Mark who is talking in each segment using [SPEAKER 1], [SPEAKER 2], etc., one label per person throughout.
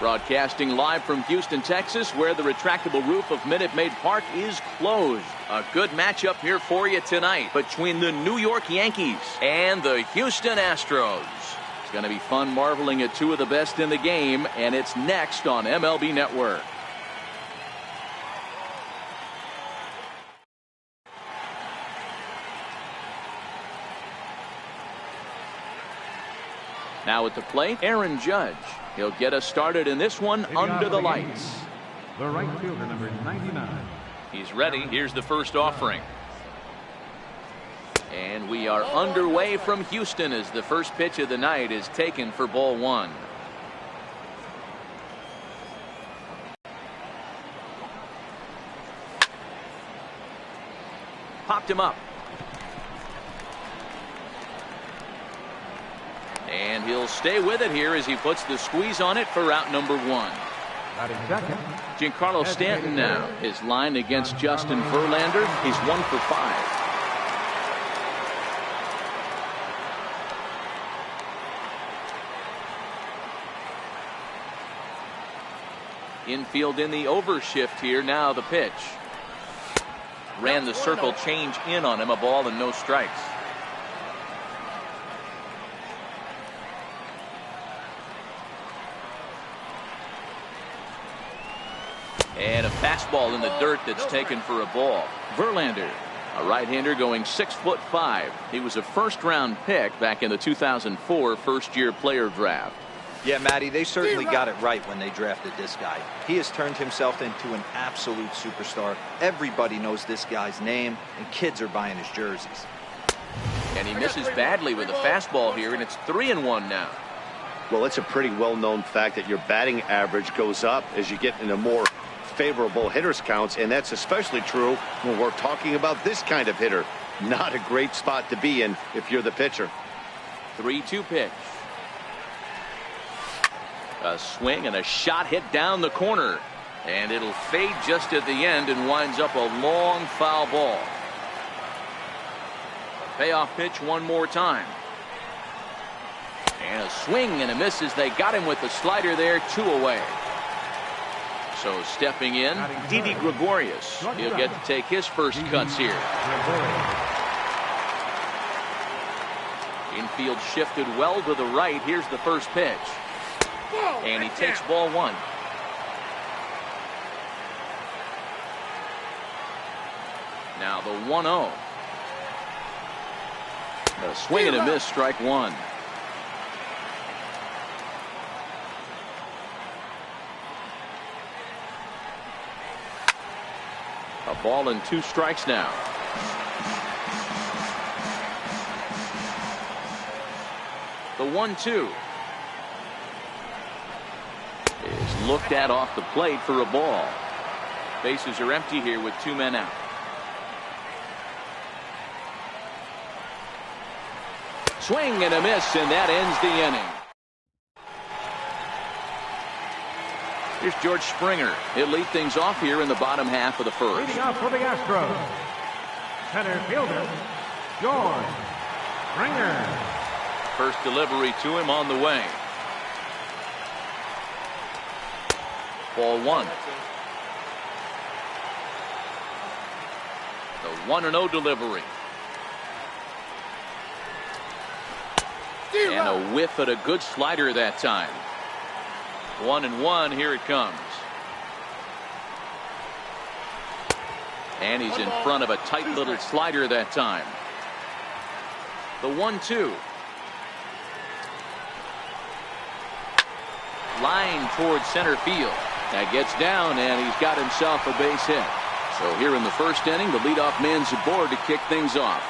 [SPEAKER 1] Broadcasting live from Houston, Texas, where the retractable roof of Minute Maid Park is closed. A good matchup here for you tonight between the New York Yankees and the Houston Astros. It's going to be fun marveling at two of the best in the game, and it's next on MLB Network. Now at the plate, Aaron Judge. He'll get us started in this one under the lights.
[SPEAKER 2] The right fielder, number 99.
[SPEAKER 1] He's ready. Here's the first offering. And we are underway from Houston as the first pitch of the night is taken for ball one. Popped him up. And he'll stay with it here as he puts the squeeze on it for out number one. Giancarlo Stanton now. His line against Justin Verlander. He's 1 for 5. Infield in the overshift here. Now the pitch. Ran the circle change in on him. A ball and no strikes. And a fastball in the dirt that's taken for a ball. Verlander, a right-hander going 6'5". He was a first-round pick back in the 2004 first-year player draft.
[SPEAKER 3] Yeah, Matty, they certainly got it right when they drafted this guy. He has turned himself into an absolute superstar. Everybody knows this guy's name, and kids are buying his jerseys.
[SPEAKER 1] And he misses badly with a fastball here, and it's 3-1 now.
[SPEAKER 4] Well, it's a pretty well-known fact that your batting average goes up as you get into more favorable hitters counts, and that's especially true when we're talking about this kind of hitter. Not a great spot to be in if you're the pitcher.
[SPEAKER 1] 3-2 pitch. A swing and a shot hit down the corner, and it'll fade just at the end and winds up a long foul ball. Payoff pitch one more time. And a swing and a miss as they got him with the slider there. 2 away. So stepping in, Didi Gregorius. He'll get to take his first cuts here. Infield shifted well to the right. Here's the first pitch. And he takes ball one. Now the 1-0. A swing and a miss, strike one. A ball and 2 strikes now. The 1-2 is looked at off the plate for a ball. Bases are empty here with 2 men out. Swing and a miss, and that ends the inning. Here's George Springer. He'll lead things off here in the bottom half of the first.
[SPEAKER 2] Leading off for the Astros, center fielder, George Springer.
[SPEAKER 1] First delivery to him on the way. Ball one. The 1-0 delivery. And a whiff at a good slider that time. 1-1. Here it comes. And he's in front of a tight little slider that time. The 1-2. Line towards center field. That gets down, and he's got himself a base hit. So here in the first inning, the leadoff man's aboard to kick things off.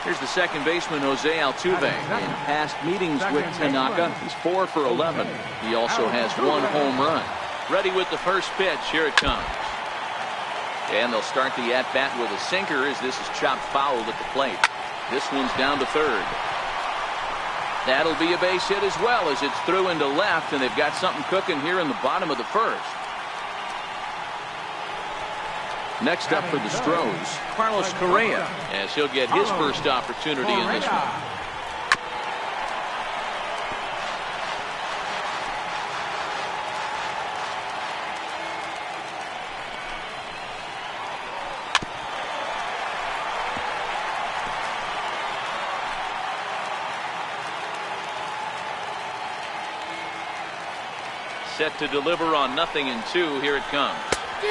[SPEAKER 1] Here's the second baseman, Jose Altuve. In past meetings with Tanaka, he's 4 for 11. He also has 1 home run. Ready with the first pitch. Here it comes. And they'll start the at-bat with a sinker as this is chopped foul at the plate. This one's down to third. That'll be a base hit as well as it's through into left, and they've got something cooking here in the bottom of the first. Next up for the Stros, Carlos Correa, as he'll get his first opportunity in this one. set to deliver on 0-2. Here it comes.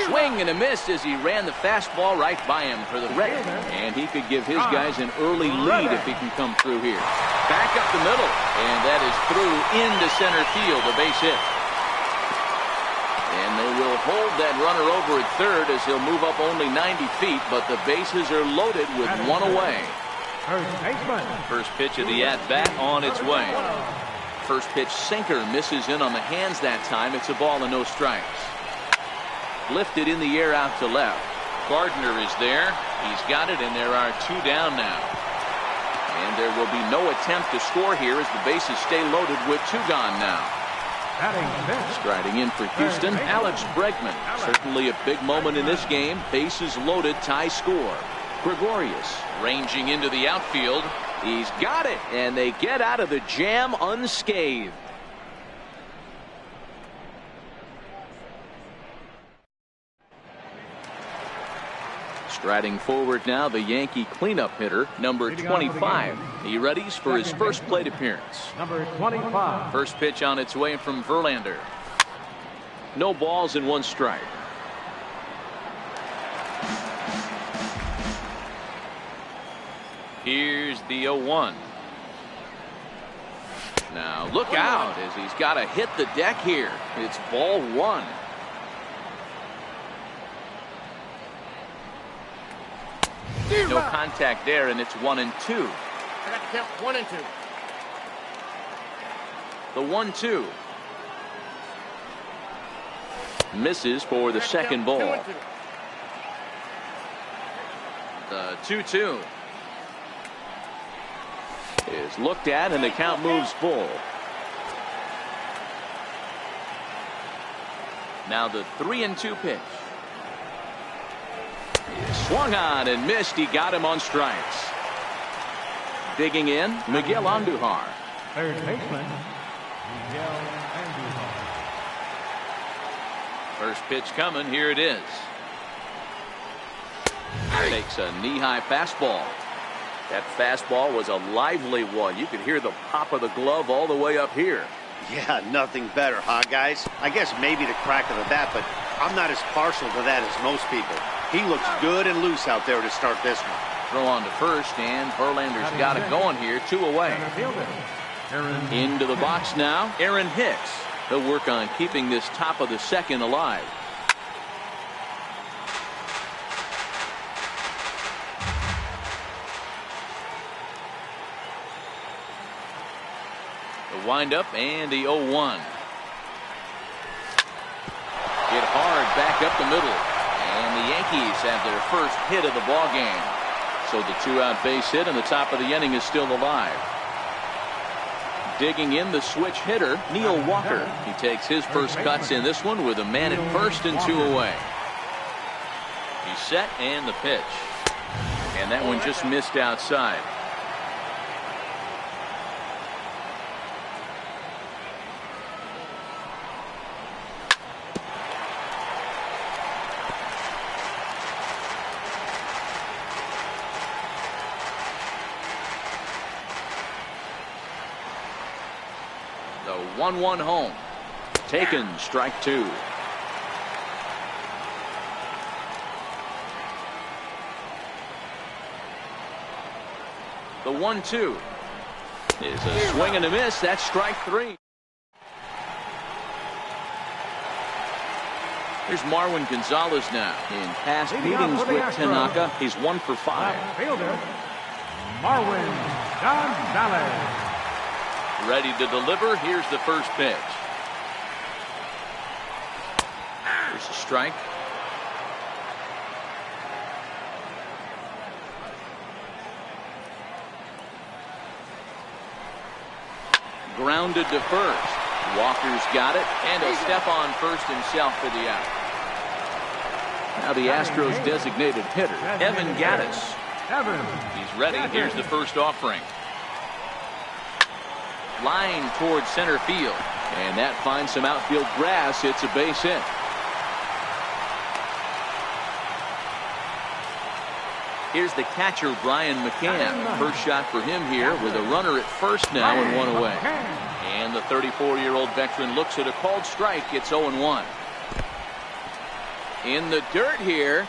[SPEAKER 1] Swing and a miss as he ran the fastball right by him for the rec. And he could give his guys an early lead if he can come through here. Back up the middle. And that is through into center field, a base hit. And they will hold that runner over at third as he'll move up only 90 feet, but the bases are loaded with one away. First pitch of the at-bat on its way. First pitch sinker misses in on the hands that time. It's a ball and no strikes. Lifted in the air out to left. Gardner is there. He's got it, and there are 2 down now. And there will be no attempt to score here as the bases stay loaded with 2 gone now. Striding in for Houston, Alex Bregman. Certainly a big moment in this game. Bases loaded, tie score. Gregorius ranging into the outfield. He's got it, and they get out of the jam unscathed. Striding forward now, the Yankee cleanup hitter, number 25. He readies for his first plate appearance.
[SPEAKER 2] Number 25.
[SPEAKER 1] First pitch on its way from Verlander. No balls and 1 strike. Here's the 0-1. Now look out as he's got to hit the deck here. It's ball 1. No contact there, and it's 1-2.
[SPEAKER 5] I got to count 1 and 2.
[SPEAKER 1] The 1-2 misses for the second ball. The 2-2 is looked at, and the count moves full. Now the 3-2 pitch. Swung on and missed. He got him on strikes. Digging in, Miguel Andujar.
[SPEAKER 2] Third baseman, Miguel Andujar.
[SPEAKER 1] First pitch coming. Here it is. Takes a knee-high fastball. That fastball was a lively one. You could hear the pop of the glove all the way up here.
[SPEAKER 4] Yeah, nothing better, huh, guys? I guess maybe the crack of the bat, but I'm not as partial to that as most people. He looks good and loose out there to start this one.
[SPEAKER 1] Throw on to first, and Verlander's got it going here. 2 away. Into the box now, Aaron Hicks. He'll work on keeping this top of the second alive. The windup and the 0-1. Hit hard back up the middle. And the Yankees have their first hit of the ball game. So the 2-out base hit and the top of the inning is still alive. Digging in the switch hitter, Neil Walker. He takes his first cuts in this one with a man at first and 2 away. He's set and the pitch. And that one just missed outside. The 1-1 home. Taken, strike 2. The 1-2 is a swing and a miss. That's strike 3. Here's Marwin Gonzalez now. In past meetings with Tanaka, he's 1 for 5.
[SPEAKER 2] Fielder, Marwin Gonzalez.
[SPEAKER 1] Ready to deliver. Here's the first pitch. Here's a strike. Grounded to first. Walker's got it, and he'll step on first himself for the out. Now the Astros designated hitter, Evan Gattis. He's ready. Here's the first offering. Line towards center field, and that finds some outfield grass. It's a base hit. Here's the catcher, Brian McCann. First shot for him here with a runner at first now and 1 away. And And the 34-year-old veteran looks at a called strike. It's 0-1. In the dirt here.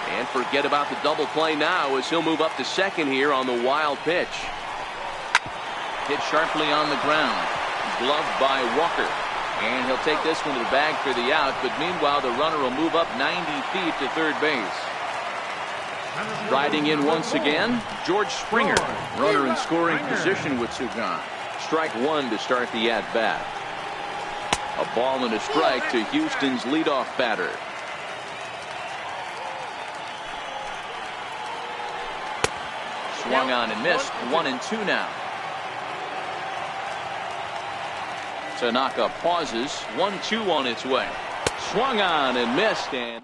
[SPEAKER 1] And forget about the double play now as he'll move up to second here on the wild pitch. Hit sharply on the ground. Gloved by Walker. And he'll take this one to the bag for the out. But meanwhile, the runner will move up 90 feet to third base. Riding in once again, George Springer. Runner in scoring position with two gone. Strike one to start the at-bat. A ball and a strike to Houston's leadoff batter. Swung on and missed. 1-2 now. Tanaka pauses. 1-2 on its way. Swung on and missed. And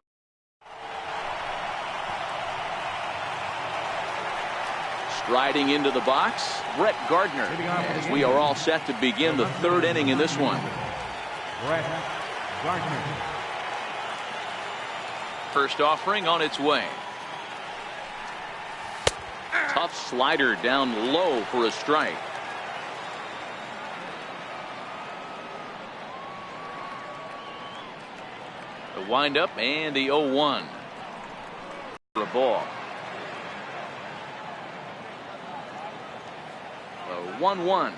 [SPEAKER 1] striding into the box, Brett Gardner, as we are all set to begin the third inning in this one.
[SPEAKER 2] Brett Gardner.
[SPEAKER 1] First offering on its way. Tough slider down low for a strike. The windup and the 0-1. For a ball. The 1-1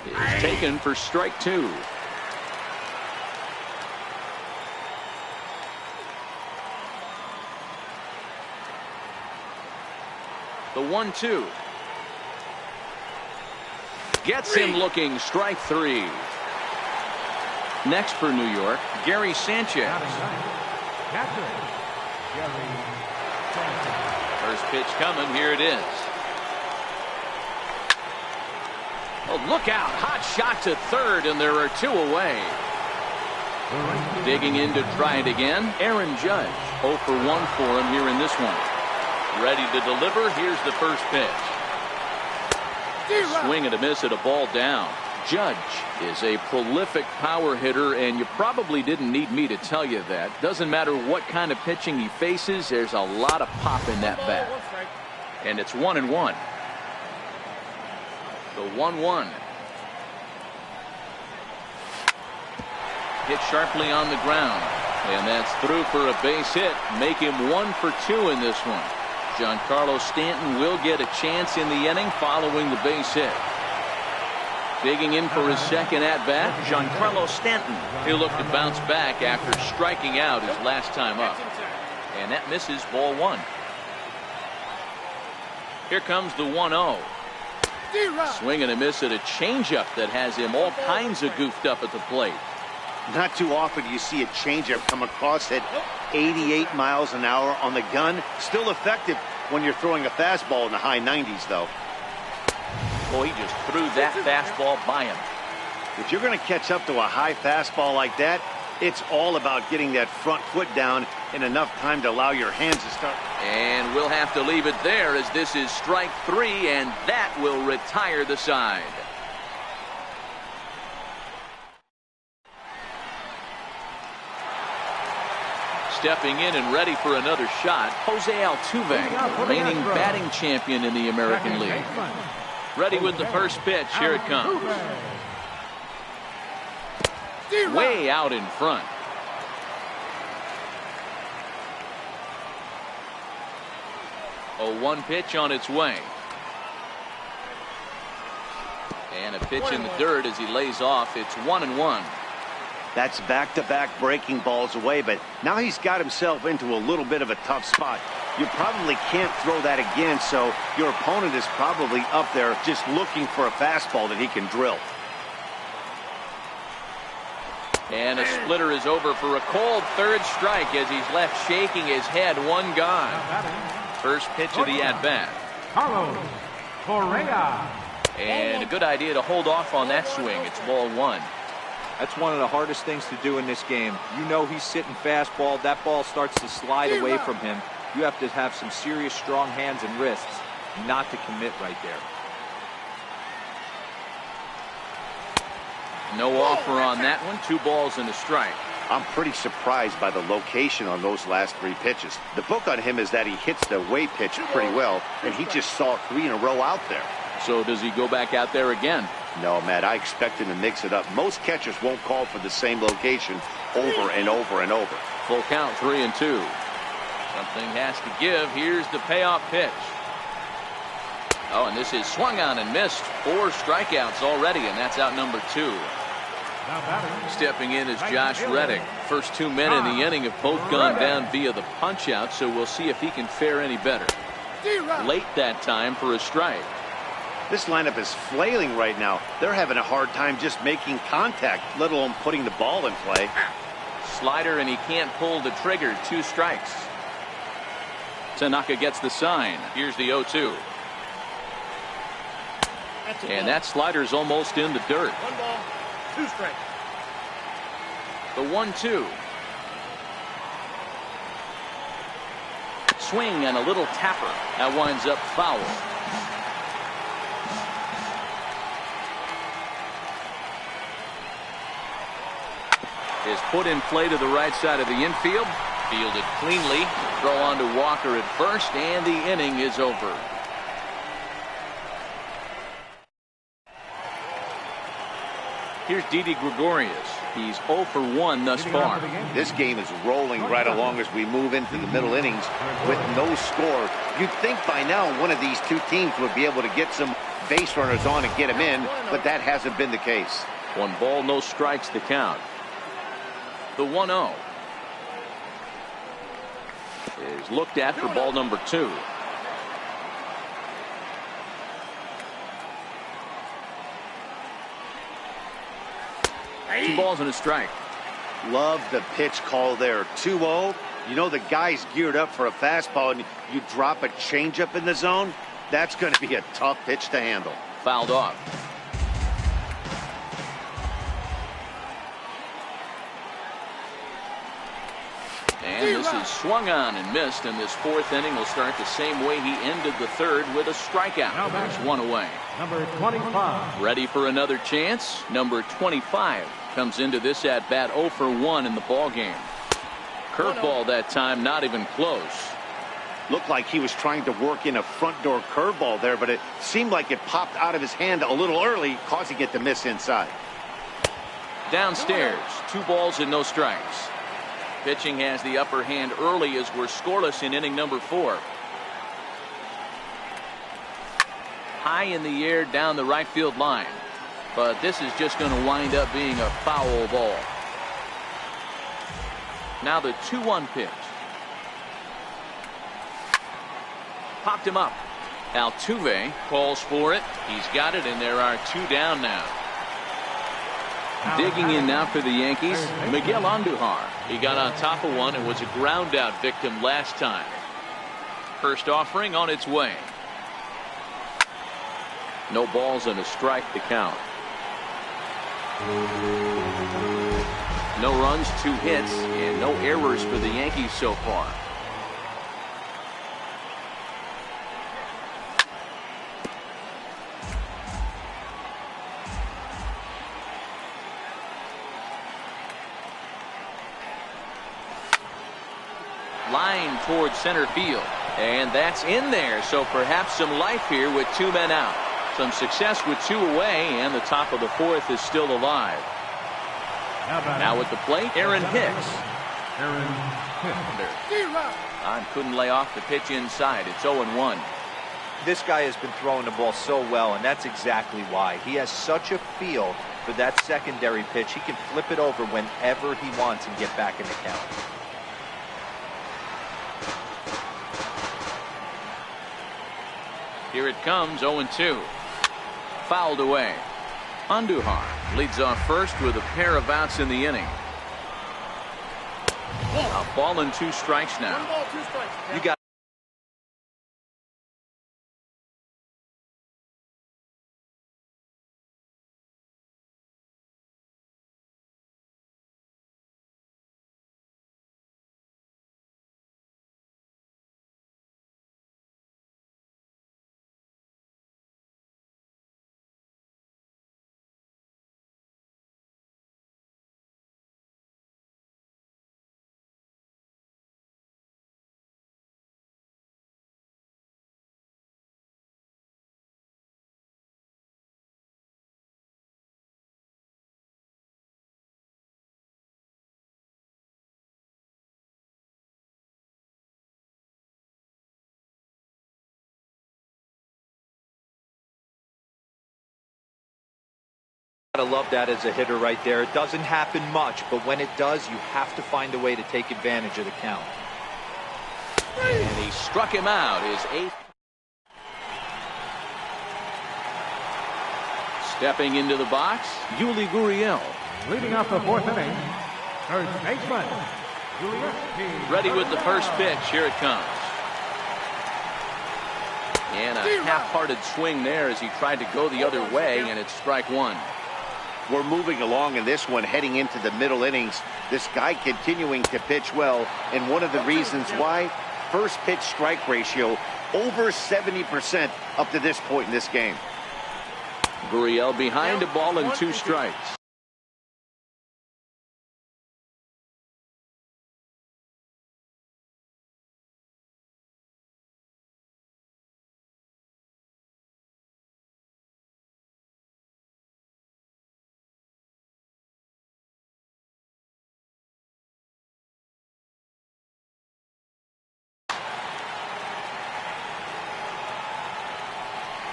[SPEAKER 1] is taken for strike two. The 1-2 gets him looking. Strike three. Next for New York, Gary Sanchez. First pitch coming. Here it is. Oh, look out. Hot shot to third, and there are two away. Digging in to try it again, Aaron Judge. 0 for 1 for him here in this one. Ready to deliver. Here's the first pitch. Swing and a miss at a ball down. Judge is a prolific power hitter, and you probably didn't need me to tell you that. Doesn't matter what kind of pitching he faces, there's a lot of pop in that bat. And it's 1-1. The 1-1. Hit sharply on the ground. And that's through for a base hit. Make him 1 for 2 in this one. Giancarlo Stanton will get a chance in the inning following the base hit. Digging in for his second at-bat, Giancarlo Stanton. He'll look to bounce back after striking out his last time up. And that misses, ball one. Here comes the 1-0. Swing and a miss at a changeup that has him all kinds of goofed up at the plate.
[SPEAKER 4] Not too often do you see a changeup come across at 88 miles an hour on the gun. Still effective when you're throwing a fastball in the high 90s, though.
[SPEAKER 1] Boy, he just threw that fastball by him.
[SPEAKER 4] If you're going to catch up to a high fastball like that, it's all about getting that front foot down in enough time to allow your hands to start.
[SPEAKER 1] And we'll have to leave it there as this is strike three, and that will retire the side. Stepping in and ready for another shot, Jose Altuve, reigning batting champion in the American League. Ready with the first pitch. Here it comes. Way out in front. A 1 pitch on its way. And a pitch in the dirt as he lays off. It's 1-1.
[SPEAKER 4] That's back-to-back breaking balls away, but now he's got himself into a little bit of a tough spot. You probably can't throw that again, so your opponent is probably up there just looking for a fastball that he can drill.
[SPEAKER 1] And a splitter is over for a cold third strike as he's left shaking his head. One gone. First pitch of the at-bat.
[SPEAKER 2] Carlos Correa.
[SPEAKER 1] And a good idea to hold off on that swing. It's ball one.
[SPEAKER 3] That's one of the hardest things to do in this game. You know he's sitting fastball. That ball starts to slide away from him. You have to have some serious strong hands and wrists not to commit right there.
[SPEAKER 1] No offer on that one. 2 balls and a strike.
[SPEAKER 4] I'm pretty surprised by the location on those last 3 pitches. The book on him is that he hits the away pitch pretty well, and he just saw 3 in a row out there.
[SPEAKER 1] So does he go back out there again?
[SPEAKER 4] No, Matt, I expect him to mix it up. Most catchers won't call for the same location over and over and over.
[SPEAKER 1] Full count, 3-2. Something has to give. Here's the payoff pitch. Oh, and this is swung on and missed. 4 strikeouts already, and that's out number 2. Stepping in is Josh Reddick. First 2 men in the inning have both gone down via the punch-out, so we'll see if he can fare any better. Late that time for a strike.
[SPEAKER 4] This lineup is flailing right now. They're having a hard time just making contact, let alone putting the ball in play.
[SPEAKER 1] Slider, and he can't pull the trigger. 2 strikes. Tanaka gets the sign. Here's the 0-2. And that slider's almost in the dirt.
[SPEAKER 5] 1 ball, 2 strikes.
[SPEAKER 1] The 1-2. Swing and a little tapper. That winds up foul. Is put in play to the right side of the infield. Fielded cleanly. Throw on to Walker at first, and the inning is over. Here's Didi Gregorius. He's 0 for 1 thus far.
[SPEAKER 4] This game is rolling right along as we move into the middle innings with no score. You'd think by now one of these 2 teams would be able to get some base runners on and get them in, but that hasn't been the case.
[SPEAKER 1] 1 ball, no strikes to count. The 1-0 is looked at for ball number 2. Two balls and a strike.
[SPEAKER 4] Love the pitch call there. 2-0. You know the guy's geared up for a fastball, and you drop a changeup in the zone. That's going to be a tough pitch to handle.
[SPEAKER 1] Fouled off. And this is swung on and missed, and this 4th inning will start the same way he ended the 3rd, with a strikeout. There's 1 away.
[SPEAKER 2] Number 25.
[SPEAKER 1] Ready for another chance. Number 25 comes into this at bat 0 for 1 in the ball game. Curveball that time, not even close.
[SPEAKER 4] Looked like he was trying to work in a front door curveball there, but it seemed like it popped out of his hand a little early, causing it to miss inside.
[SPEAKER 1] Downstairs, 2 balls and no strikes. Pitching has the upper hand early as we're scoreless in inning number 4. High in the air down the right field line. But this is just going to wind up being a foul ball. Now the 2-1 pitch. Popped him up. Altuve calls for it. He's got it, and there are 2 down now. Digging in now for the Yankees, Miguel Andujar. He got on top of one and was a ground out victim last time. First offering on its way. No balls and a strike to count. No runs, 2 hits, and no errors for the Yankees so far. Line towards center field, and that's in there, so perhaps some life here with 2 men out. Some success with 2 away, and the top of the 4th is still alive. Now at the plate, Aaron Hicks. Couldn't lay off the pitch inside. It's 0-1.
[SPEAKER 3] This guy has been throwing the ball so well, and that's exactly why. He has such a feel for that secondary pitch. He can flip it over whenever he wants and get back in the count.
[SPEAKER 1] Here it comes, 0-2. Fouled away. Andujar leads off first with a pair of outs in the inning. A ball and 2 strikes now.
[SPEAKER 5] 1 ball, 2 strikes.
[SPEAKER 3] You got I love that as a hitter right there. It doesn't happen much, but when it does, you have to find a way to take advantage of the count.
[SPEAKER 1] And he struck him out, his 8th. Stepping into the box, Yuli Gurriel.
[SPEAKER 2] Leading off the 4th inning, first baseman, Julius P.
[SPEAKER 1] Ready with the first pitch. Here it comes. And a half-hearted swing there as he tried to go the other way, and it's strike one.
[SPEAKER 4] We're moving along in this one, heading into the middle innings. This guy continuing to pitch well, and one of the reasons why, first pitch strike ratio over 70% up to this point in this game.
[SPEAKER 1] Gurriel behind a ball and 2 strikes.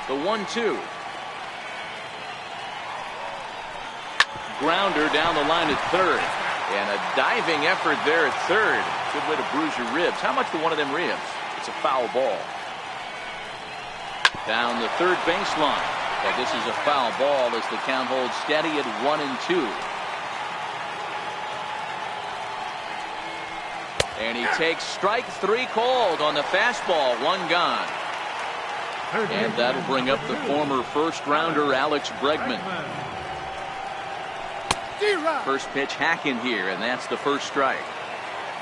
[SPEAKER 1] The 1-2. Grounder down the line at third. And a diving effort there at third. Good way to bruise your ribs. How much for one of them ribs? It's a foul ball. Down the third baseline. But this is a foul ball as the count holds steady at 1-2. And he takes strike 3 called on the fastball. 1 gone. And that'll bring up the former first-rounder Alex Bregman. First pitch hack in here, and that's the first strike.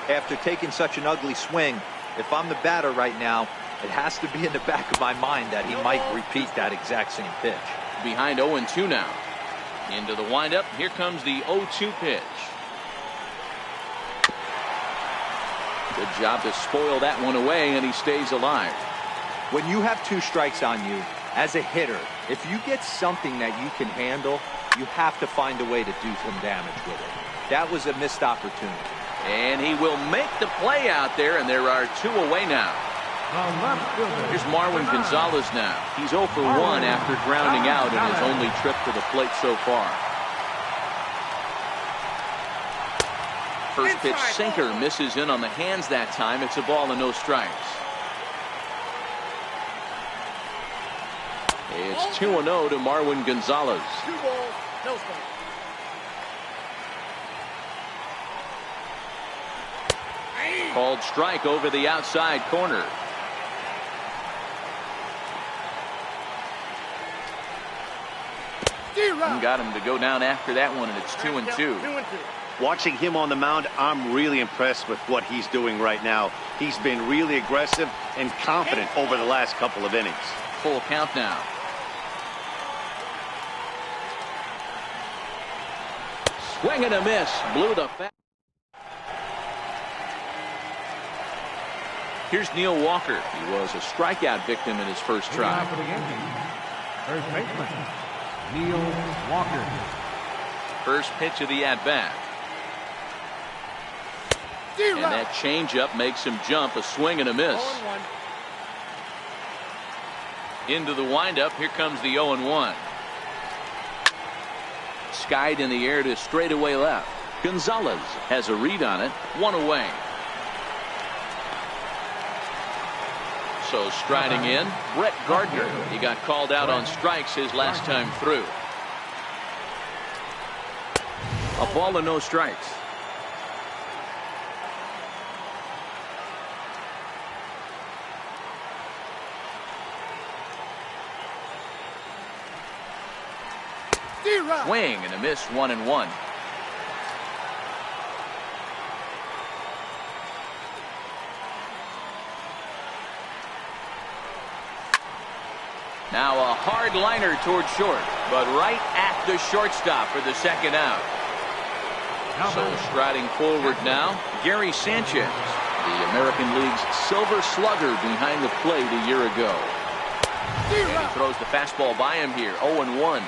[SPEAKER 3] After taking such an ugly swing, if I'm the batter right now, it has to be in the back of my mind that he might repeat that exact same pitch.
[SPEAKER 1] Behind 0-2 now. Into the windup. Here comes the 0-2 pitch. Good job to spoil that one away, and he stays alive.
[SPEAKER 3] When you have 2 strikes on you, as a hitter, if you get something that you can handle, you have to find a way to do some damage with it. That was a missed opportunity.
[SPEAKER 1] And he will make the play out there, and there are 2 away now. Here's Marwin Gonzalez now. He's 0 for 1 after grounding out in his only trip to the plate so far. First pitch sinker misses in on the hands that time. It's a ball and no strikes. It's 2-0 to Marwin Gonzalez.
[SPEAKER 5] 2 balls, no strikes.
[SPEAKER 1] Called strike over the outside corner. And got him to go down after that one, and it's 2-2.
[SPEAKER 4] Watching him on the mound, I'm really impressed with what he's doing right now. He's been really aggressive and confident over the last couple of innings.
[SPEAKER 1] Full count now. Swing and a miss. Blew the bat. Here's Neil Walker. He was a strikeout victim in his first try.
[SPEAKER 2] First baseman, Neil Walker.
[SPEAKER 1] First pitch of the at-bat. And that changeup makes him jump. A swing and a miss. Into the windup. Here comes the 0-1. Skied in the air to straightaway left. Gonzalez has a read on it. 1 away. So striding in, Brett Gardner. He got called out on strikes his last time through. A ball and no strikes. Swing and a miss. 1-1. Now a hard liner toward short, but right at the shortstop for the second out. So striding forward now, Gary Sanchez, the American League's Silver Slugger behind the plate a year ago. And he throws the fastball by him here. 0-1.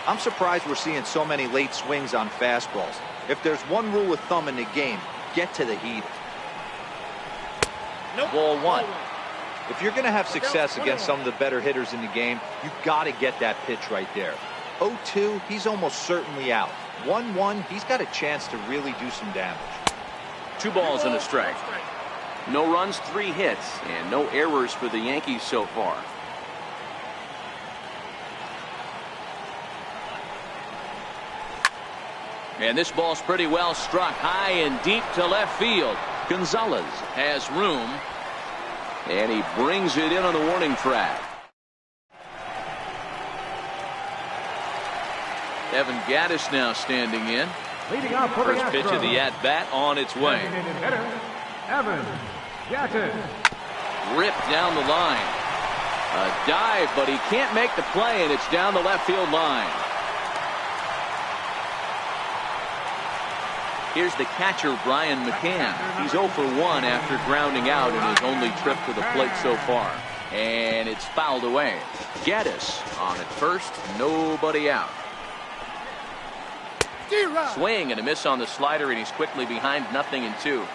[SPEAKER 3] I'm surprised we're seeing so many late swings on fastballs. If there's one rule of thumb in the game, get to the heater.
[SPEAKER 1] Ball 1.
[SPEAKER 3] If you're going to have success against some of the better hitters in the game, you got to get that pitch right there. 0-2, he's almost certainly out. 1-1, he's got a chance to really do some damage.
[SPEAKER 1] 2 balls and a strike. No runs, 3 hits, and no errors for the Yankees so far. And this ball's pretty well struck high and deep to left field. Gonzalez has room, and he brings it in on the warning track. Evan Gattis now standing in.
[SPEAKER 2] Leading off for the
[SPEAKER 1] First pitch of the at-bat on its way.
[SPEAKER 2] Designated hitter, Evan Gattis.
[SPEAKER 1] Ripped down the line. A dive, but he can't make the play, and it's down the left field line. Here's the catcher, Brian McCann. He's 0 for 1 after grounding out in his only trip to the plate so far. And it's fouled away. Gattis on at first, nobody out. Swing and a miss on the slider, and he's quickly behind 0-2.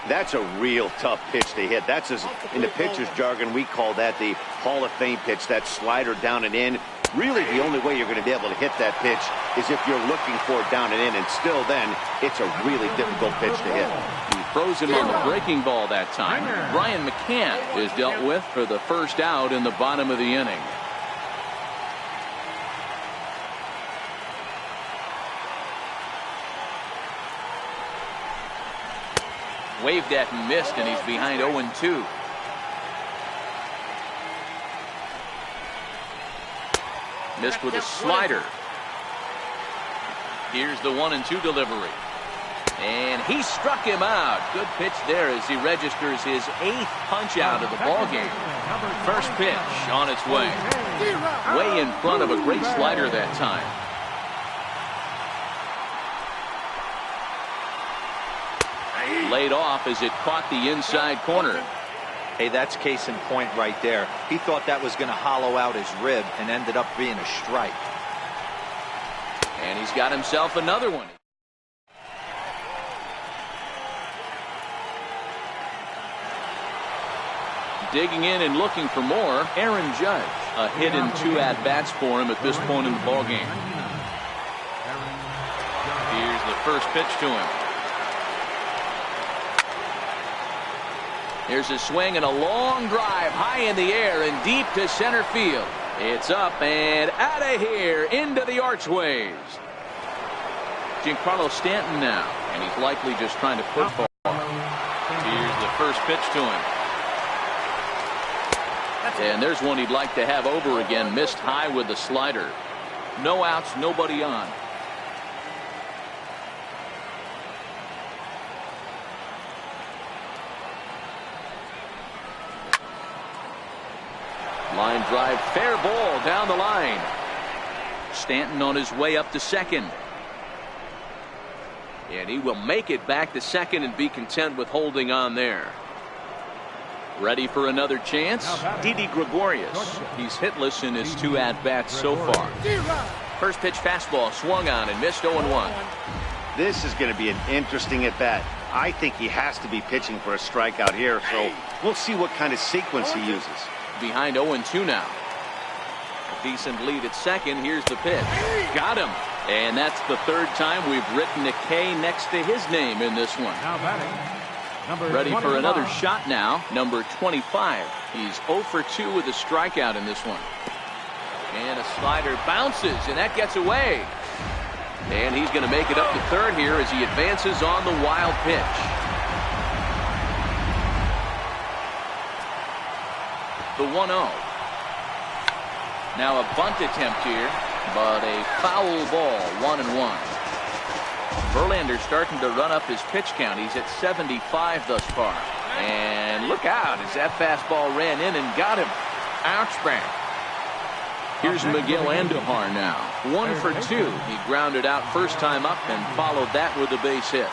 [SPEAKER 4] That's a real tough pitch to hit. That's, in the pitcher's jargon, we call that the Hall of Fame pitch, that slider down and in. Really, the only way you're going to be able to hit that pitch is if you're looking for it down and in, and still then, it's a really difficult pitch to hit.
[SPEAKER 1] He throws him on the breaking ball that time. Brian McCann is dealt with for the first out in the bottom of the inning. Waved at and missed, and he's behind 0-2. Missed with a slider. Here's the 1-2 delivery. And he struck him out. Good pitch there as he registers his 8th punch out of the ballgame. First pitch on its way. Way in front of a great slider that time. Laid off as it caught the inside corner.
[SPEAKER 3] Hey, that's case in point right there. He thought that was going to hollow out his rib and ended up being a strike.
[SPEAKER 1] And he's got himself another one. Digging in and looking for more, Aaron Judge. A hit and 2 at-bats for him at this point in the ballgame. Here's the first pitch to him. Here's a swing and a long drive high in the air and deep to center field. It's up and out of here into the archways. Giancarlo Stanton now, and he's likely just trying to put ball. Here's the first pitch to him. And there's one he'd like to have over again. Missed high with the slider. No outs, nobody on. Line drive, fair ball down the line. Stanton on his way up to second. And he will make it back to second and be content with holding on there. Ready for another chance? Didi Gregorius. He's hitless in his 2 at-bats so far. First pitch fastball swung on and missed 0-1.
[SPEAKER 4] This is going to be an interesting at-bat. I think he has to be pitching for a strikeout here, so we'll see what kind of sequence he uses.
[SPEAKER 1] Behind 0-2 now. A decent lead at second. Here's the pitch. Got him. And that's the 3rd time we've written a K next to his name in this one.
[SPEAKER 2] Now batting, number
[SPEAKER 1] Ready
[SPEAKER 2] 25.
[SPEAKER 1] for another shot now. Number 25. He's 0 for 2 with a strikeout in this one. And a slider bounces, and that gets away. And he's going to make it up to third here as he advances on the wild pitch. The 1-0. Now a bunt attempt here, but a foul ball, 1-1. Verlander starting to run up his pitch count. He's at 75 thus far. And look out as that fastball ran in and got him. Ouch bang. Here's Miguel Andujar now. 1 for 2. He grounded out first time up and followed that with a base hit.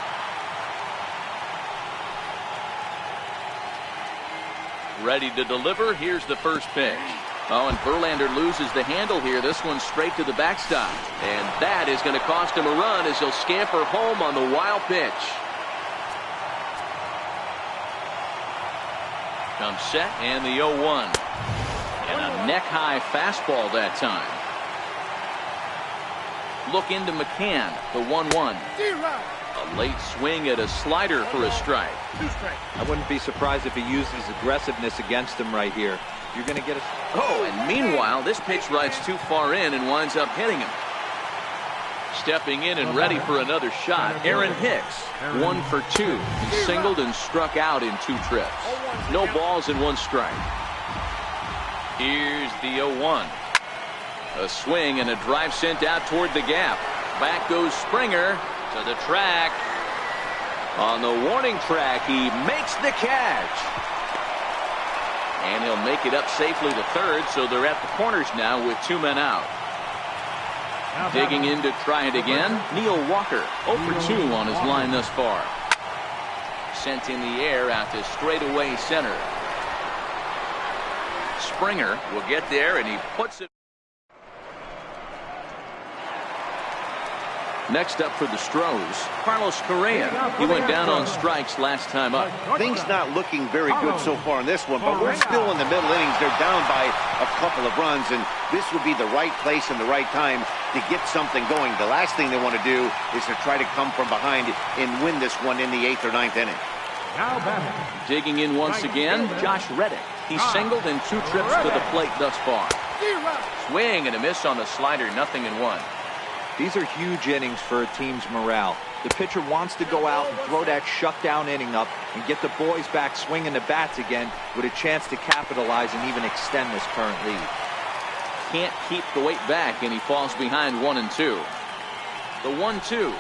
[SPEAKER 1] Ready to deliver. Here's the first pitch. Oh, and Verlander loses the handle here. This one straight to the backstop. And that is going to cost him a run as he'll scamper home on the wild pitch. Comes set and the 0-1. And a neck-high fastball that time. Look into McCann, the 1-1. A late swing at a slider for a strike.
[SPEAKER 5] 2 strikes.
[SPEAKER 3] I wouldn't be surprised if he used his aggressiveness against him right here. You're going to get a...
[SPEAKER 1] Oh, and meanwhile, this pitch rides too far in and winds up hitting him. Stepping in and ready for another shot, Aaron Hicks, 1 for 2. He singled and struck out in 2 trips. No balls and 1 strike. Here's the 0-1. A swing and a drive sent out toward the gap. Back goes Springer to the track. On the warning track, he makes the catch. And he'll make it up safely to third, so they're at the corners now with 2 men out. Digging in to try it again, Neil Walker, 0 for 2 on his line thus far. Sent in the air out to straightaway center. Springer will get there, and he puts it. Next up for the Stros, Carlos Correa. He went down on strikes last time up.
[SPEAKER 4] Things not looking very good so far in this one, but we're still in the middle innings. They're down by a couple of runs, and this would be the right place and the right time to get something going. The last thing they want to do is to try to come from behind and win this one in the 8th or 9th inning.
[SPEAKER 1] Digging in once again, Josh Reddick. He singled in 2 trips to the plate thus far. Swing and a miss on the slider, 0-1.
[SPEAKER 3] These are huge innings for a team's morale. The pitcher wants to go out and throw that shutdown inning up and get the boys back swinging the bats again with a chance to capitalize and even extend this current lead.
[SPEAKER 1] Can't keep the weight back, and he falls behind 1-2. The 1-2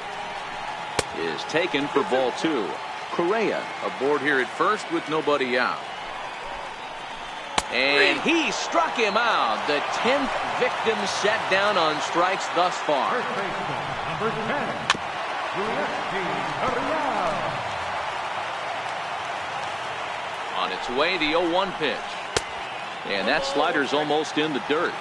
[SPEAKER 1] is taken for ball 2. Correa aboard here at first with nobody out. And he struck him out. The 10th victim set down on strikes thus far.
[SPEAKER 2] First baseman, number 10,
[SPEAKER 1] On its way, the 0-1 pitch. And that slider's almost in the dirt.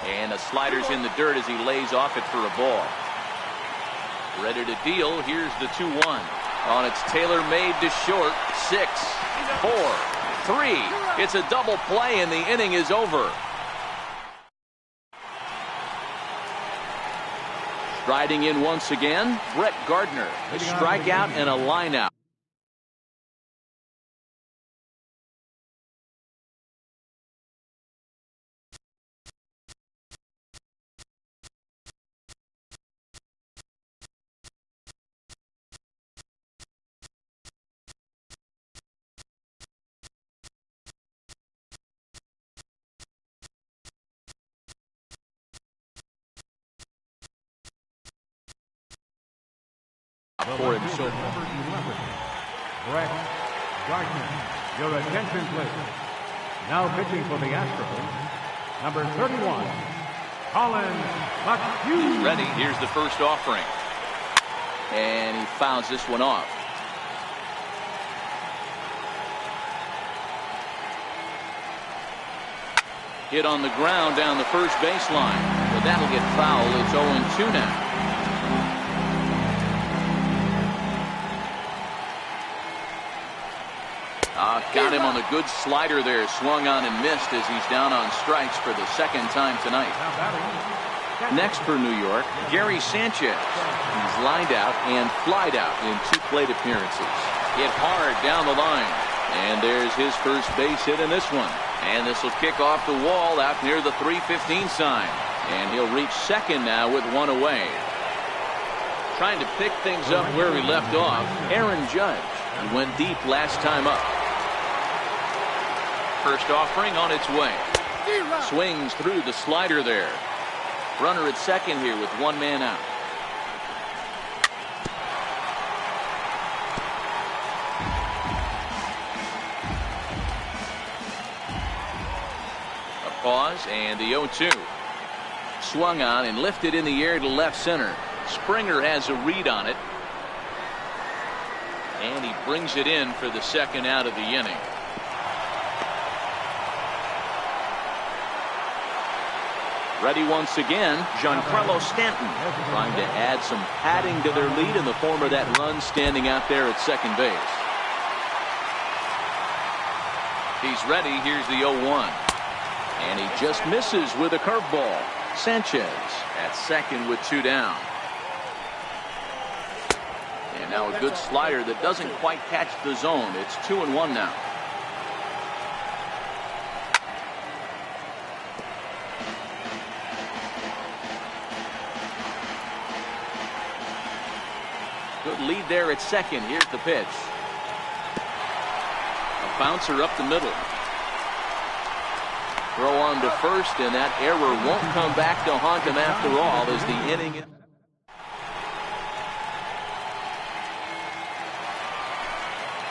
[SPEAKER 1] And the slider's in the dirt as he lays off it for a ball. Ready to deal. Here's the 2-1. On its tailor-made to short. 6, 4, 3. It's a double play, and the inning is over. Striding in once again, Brett Gardner. A strikeout and a lineout. For him so far.
[SPEAKER 2] Brett Gardner. Your attention, please. Now pitching for the Astros, number 31, Colin McHugh.
[SPEAKER 1] Ready. Here's the first offering. And he fouls this one off. Hit on the ground down the first baseline. But that'll get foul. It's 0-2 now. Got him on a good slider there. Swung on and missed as he's down on strikes for the 2nd time tonight. Next for New York, Gary Sanchez. He's lined out and flied out in 2 plate appearances. Hit hard down the line. And there's his first base hit in this one. And this will kick off the wall out near the 315 sign. And he'll reach second now with 1 away. Trying to pick things up where he left off, Aaron Judge. He went deep last time up. First offering on its way. Swings through the slider there. Runner at second here with 1 man out. A pause and the 0-2. Swung on and lifted in the air to left center. Springer has a read on it. And he brings it in for the 2nd out of the inning. Ready once again, Giancarlo Stanton, trying to add some padding to their lead in the form of that run standing out there at second base. He's ready. Here's the 0-1. And he just misses with a curveball. Sanchez at second with 2 down. And now a good slider that doesn't quite catch the zone. It's 2-1 now. Good lead there at second. Here's the pitch. A bouncer up the middle. Throw on to first, and that error won't come back to haunt him after all as the inning.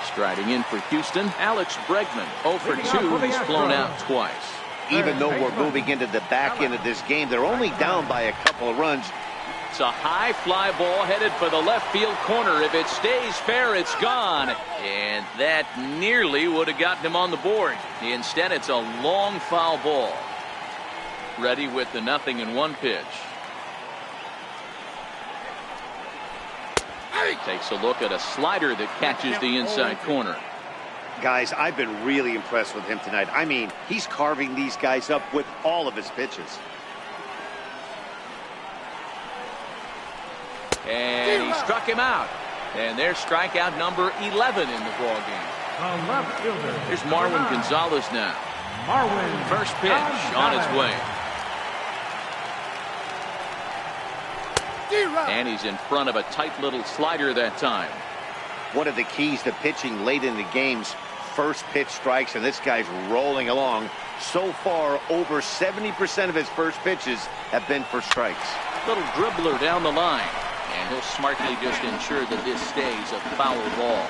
[SPEAKER 1] Striding in for Houston, Alex Bregman. 0 for 2. He's flown out twice.
[SPEAKER 4] Even though we're moving into the back end of this game, they're only down by a couple of runs.
[SPEAKER 1] It's a high fly ball headed for the left field corner. If it stays fair, it's gone. And that nearly would have gotten him on the board. Instead, it's a long foul ball. Ready with the 0-1 pitch. Takes a look at a slider that catches the inside corner.
[SPEAKER 4] Guys, I've been really impressed with him tonight. I mean, he's carving these guys up with all of his pitches.
[SPEAKER 1] And he struck him out. And there's strikeout number 11 in the ball game.
[SPEAKER 2] The left fielder.
[SPEAKER 1] Here's Marwin Gonzalez now.
[SPEAKER 2] Marwin.
[SPEAKER 1] First pitch on its way. And he's in front of a tight little slider that time.
[SPEAKER 4] One of the keys to pitching late in the games, first pitch strikes, and this guy's rolling along. So far, over 70% of his first pitches have been for strikes.
[SPEAKER 1] Little dribbler down the line. And he'll smartly just ensure that this stays a foul ball.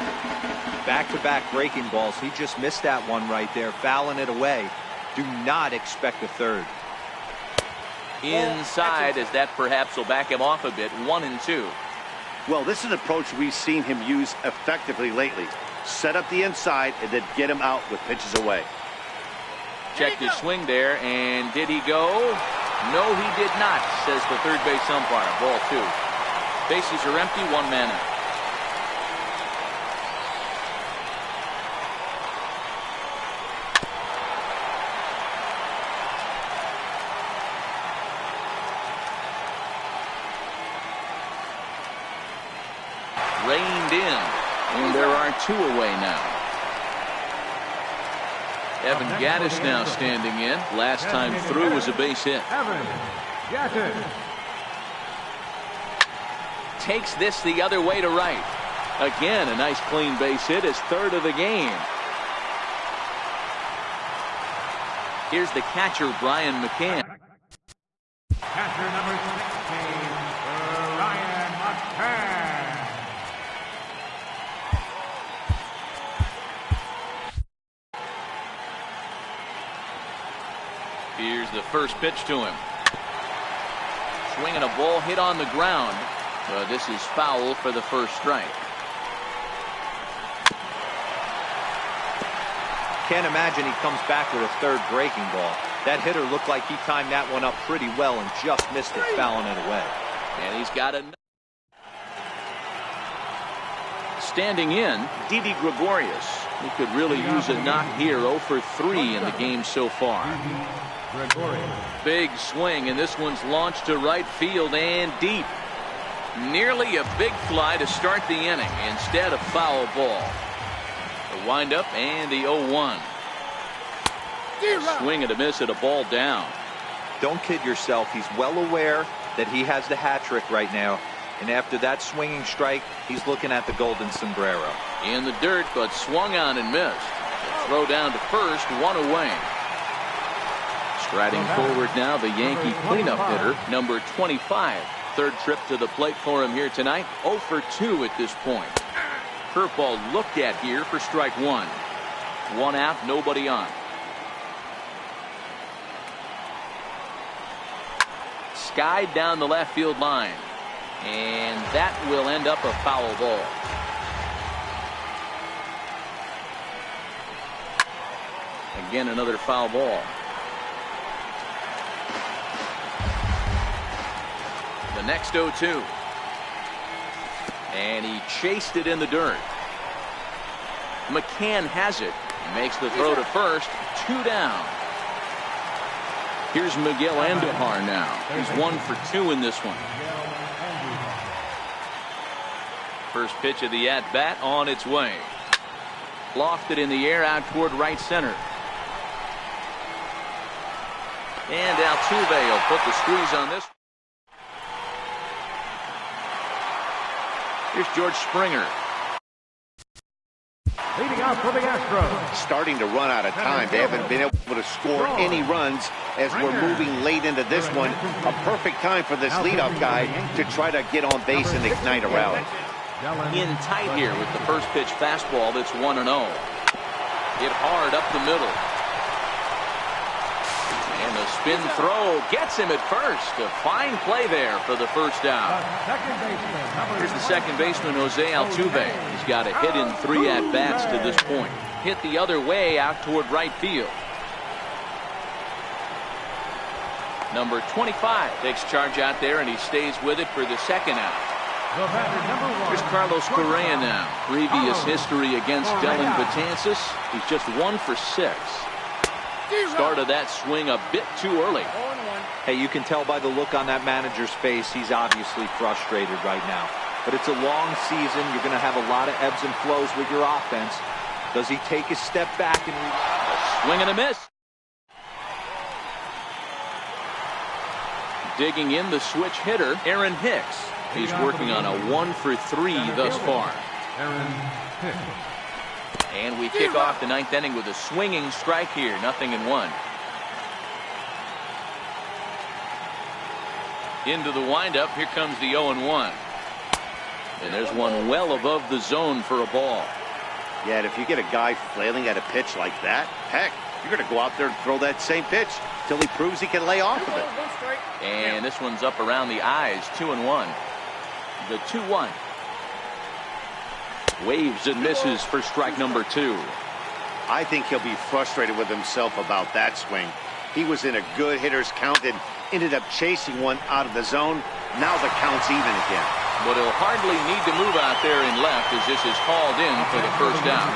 [SPEAKER 3] Back-to-back breaking balls. He just missed that one right there, fouling it away. Do not expect a third.
[SPEAKER 1] Inside, as that perhaps will back him off a bit. 1-2.
[SPEAKER 4] Well, this is an approach we've seen him use effectively lately. Set up the inside and then get him out with pitches away.
[SPEAKER 1] Checked his swing there, and did he go? No, he did not, says the third base umpire. Ball 2. Bases are empty, 1 man out. Reined in, and there are 2 away now. Evan Gattis now standing in. Last time through was a base hit.
[SPEAKER 2] Evan Gattis.
[SPEAKER 1] Takes this the other way to right. Again, a nice clean base hit, his 3rd of the game. Here's the catcher, Brian McCann.
[SPEAKER 2] Catcher number 16, Brian McCann.
[SPEAKER 1] Here's the first pitch to him. Swinging a ball hit on the ground. This is foul for the first strike.
[SPEAKER 3] Can't imagine he comes back with a third breaking ball. That hitter looked like he timed that one up pretty well and just missed it, fouling it away.
[SPEAKER 1] And he's got a... Standing in, Didi Gregorius. He could really use a knock here. 0 for 3 in the game so far. Big swing, and this one's launched to right field and deep. Nearly a big fly to start the inning. Instead, a foul ball. The windup and the 0-1. Swing and a miss at a ball down.
[SPEAKER 3] Don't kid yourself. He's well aware that he has the hat trick right now. And after that swinging strike, he's looking at the golden sombrero.
[SPEAKER 1] In the dirt, but swung on and missed. Throw down to first, 1 away. Striding forward now, the Yankee cleanup hitter, number 25. 3rd trip to the plate for him here tonight. 0 for 2 at this point. Curveball looked at here for strike 1. 1 out, nobody on. Skied down the left field line. And that will end up a foul ball. Again, another foul ball. The next 0-2. And he chased it in the dirt. McCann has it. Makes the throw to first. 2 down. Here's Miguel Andujar now. He's 1 for 2 in this one. First pitch of the at-bat on its way. Lofted in the air out toward right center. And Altuve will put the squeeze on this. Here's George Springer.
[SPEAKER 2] Leading out for the Astros.
[SPEAKER 4] Starting to run out of time. They haven't been able to score any runs as we're moving late into this one. A perfect time for this leadoff guy to try to get on base and ignite a rally.
[SPEAKER 1] In tight here with the first pitch fastball that's 1-0. Hit hard up the middle. And the spin throw gets him at first. A fine play there for the first out. Here's the second baseman, Jose Altuve. He's got a hit in 3 at-bats to this point. Hit the other way out toward right field. Number 25 takes charge out there, and he stays with it for the second out. Here's Carlos Correa now. Previous history against Dellin Betances. He's just 1 for 6. Started that swing a bit too early.
[SPEAKER 3] Hey, you can tell by the look on that manager's face, he's obviously frustrated right now. But it's a long season. You're going to have a lot of ebbs and flows with your offense. Does he take a step back and
[SPEAKER 1] swing and a miss? Digging in the switch hitter, Aaron Hicks. He's working on a 1 for 3 thus far. And we kick off the 9th inning with a swinging strike here. 0-1. Into the windup. Here comes the 0-1. And there's one well above the zone for a ball.
[SPEAKER 4] Yeah, and if you get a guy flailing at a pitch like that, heck, you're going to go out there and throw that same pitch till he proves he can lay off of it.
[SPEAKER 1] And this one's up around the eyes. 2-1. The 2-1. Waves and misses for strike number 2.
[SPEAKER 4] I think he'll be frustrated with himself about that swing. He was in a good hitter's count and ended up chasing one out of the zone. Now the count's even again.
[SPEAKER 1] But he'll hardly need to move out there in left as this is hauled in for the first out.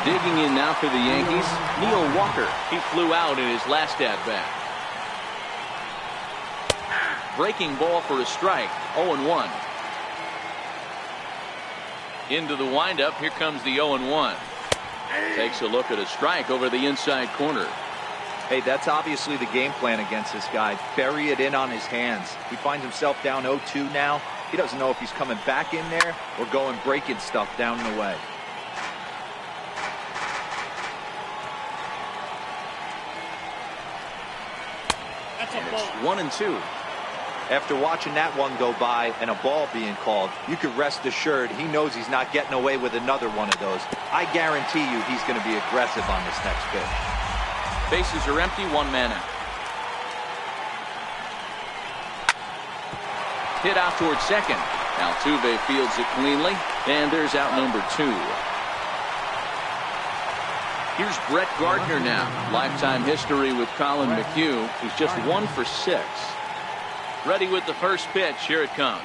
[SPEAKER 1] Digging in now for the Yankees, Neil Walker. He flew out in his last at-bat. Breaking ball for a strike. 0-1. Into the windup. Here comes the 0-1. Takes a look at a strike over the inside corner.
[SPEAKER 3] Hey, that's obviously the game plan against this guy. Bury it in on his hands. He finds himself down 0-2 now. He doesn't know if he's coming back in there or going breaking stuff down the way.
[SPEAKER 1] And it's 1-2.
[SPEAKER 3] After watching that one go by and a ball being called, you could rest assured he knows he's not getting away with another one of those. I guarantee you he's going to be aggressive on this next pitch.
[SPEAKER 1] Bases are empty, 1 man out. Hit out towards second. Altuve fields it cleanly, and there's out number 2. Here's Brett Gardner now. Lifetime history with Colin McHugh. He's just 1 for 6. Ready with the first pitch. Here it comes.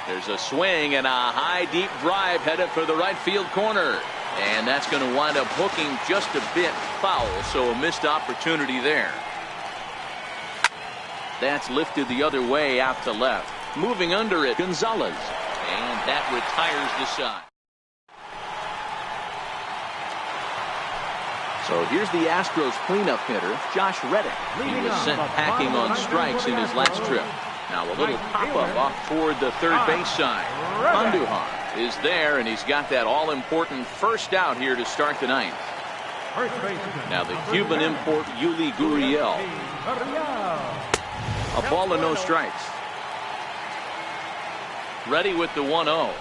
[SPEAKER 1] There's a swing and a high deep drive headed for the right field corner. And that's going to wind up hooking just a bit foul, so a missed opportunity there. That's lifted the other way out to left. Moving under it, Gonzalez. And that retires the side. So here's the Astros cleanup hitter, Josh Reddick. He was sent packing on strikes in his last trip. Now a little pop-up off toward the third base side. Andujar is there, and he's got that all-important first out here to start the 9th. Now the Cuban import, Yuli Gurriel. A ball and no strikes. Ready with the 1-0.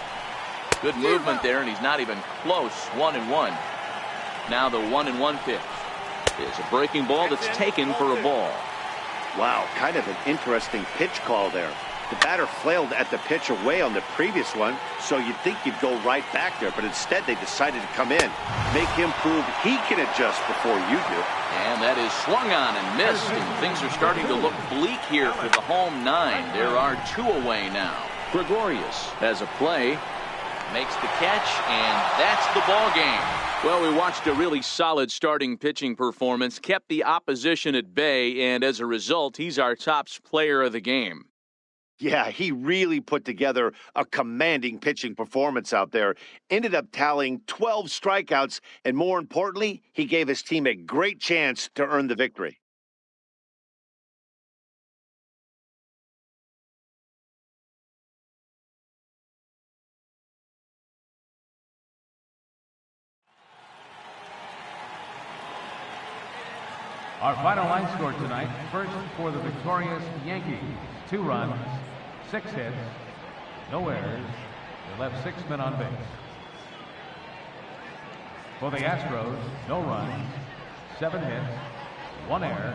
[SPEAKER 1] Good movement there, and he's not even close. 1-1. Now the 1-1 pitch is a breaking ball that's taken for a ball.
[SPEAKER 4] Wow, kind of an interesting pitch call there. The batter flailed at the pitch away on the previous one, so you'd think you'd go right back there, but instead they decided to come in, make him prove he can adjust before you do.
[SPEAKER 1] And that is swung on and missed, and things are starting to look bleak here for the home 9. There are 2 away now. Gregorius has a play. Makes the catch, and that's the ball game. Well, we watched a really solid starting pitching performance, kept the opposition at bay, and as a result, he's our top player of the game.
[SPEAKER 4] Yeah, he really put together a commanding pitching performance out there. Ended up tallying 12 strikeouts, and more importantly, he gave his team a great chance to earn the victory.
[SPEAKER 2] Our final line score tonight, first for the victorious Yankees, 2 runs, 6 hits, no errors. They left 6 men on base. For the Astros, no runs, 7 hits, 1 error.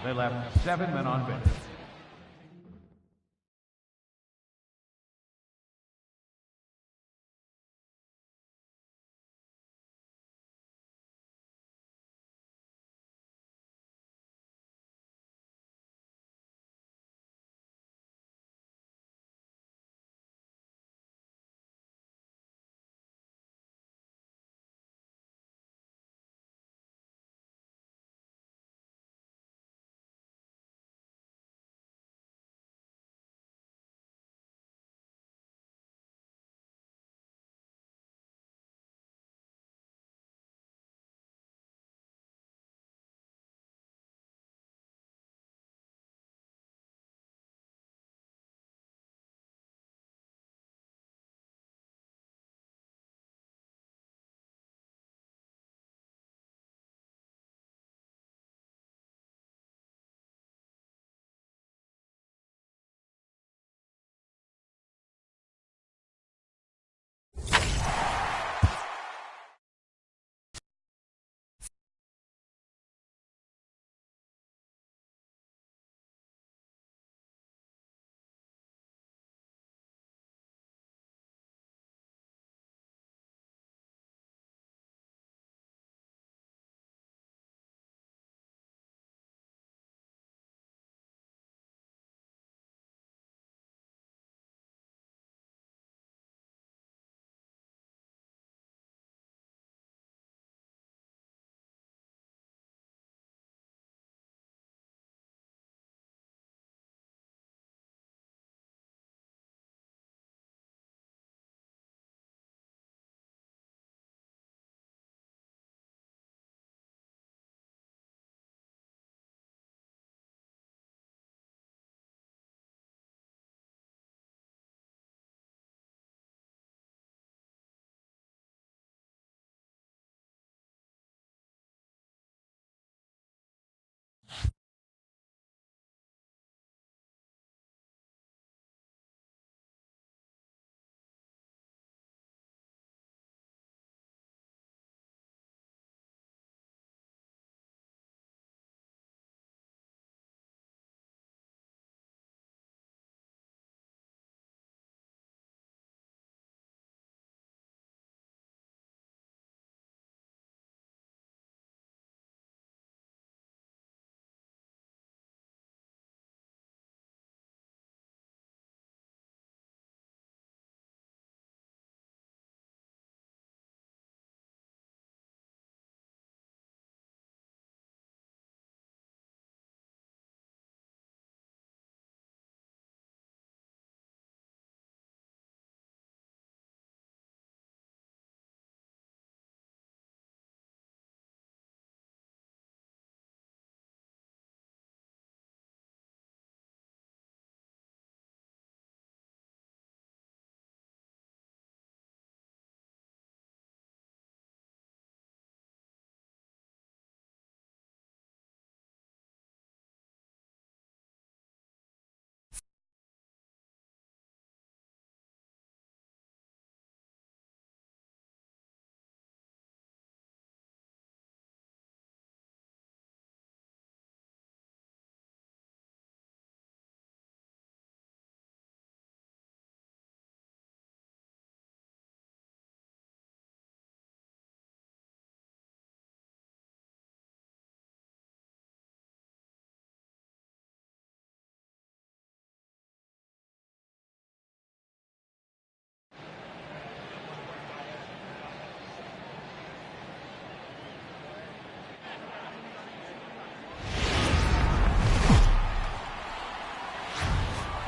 [SPEAKER 2] They left 7 men on base.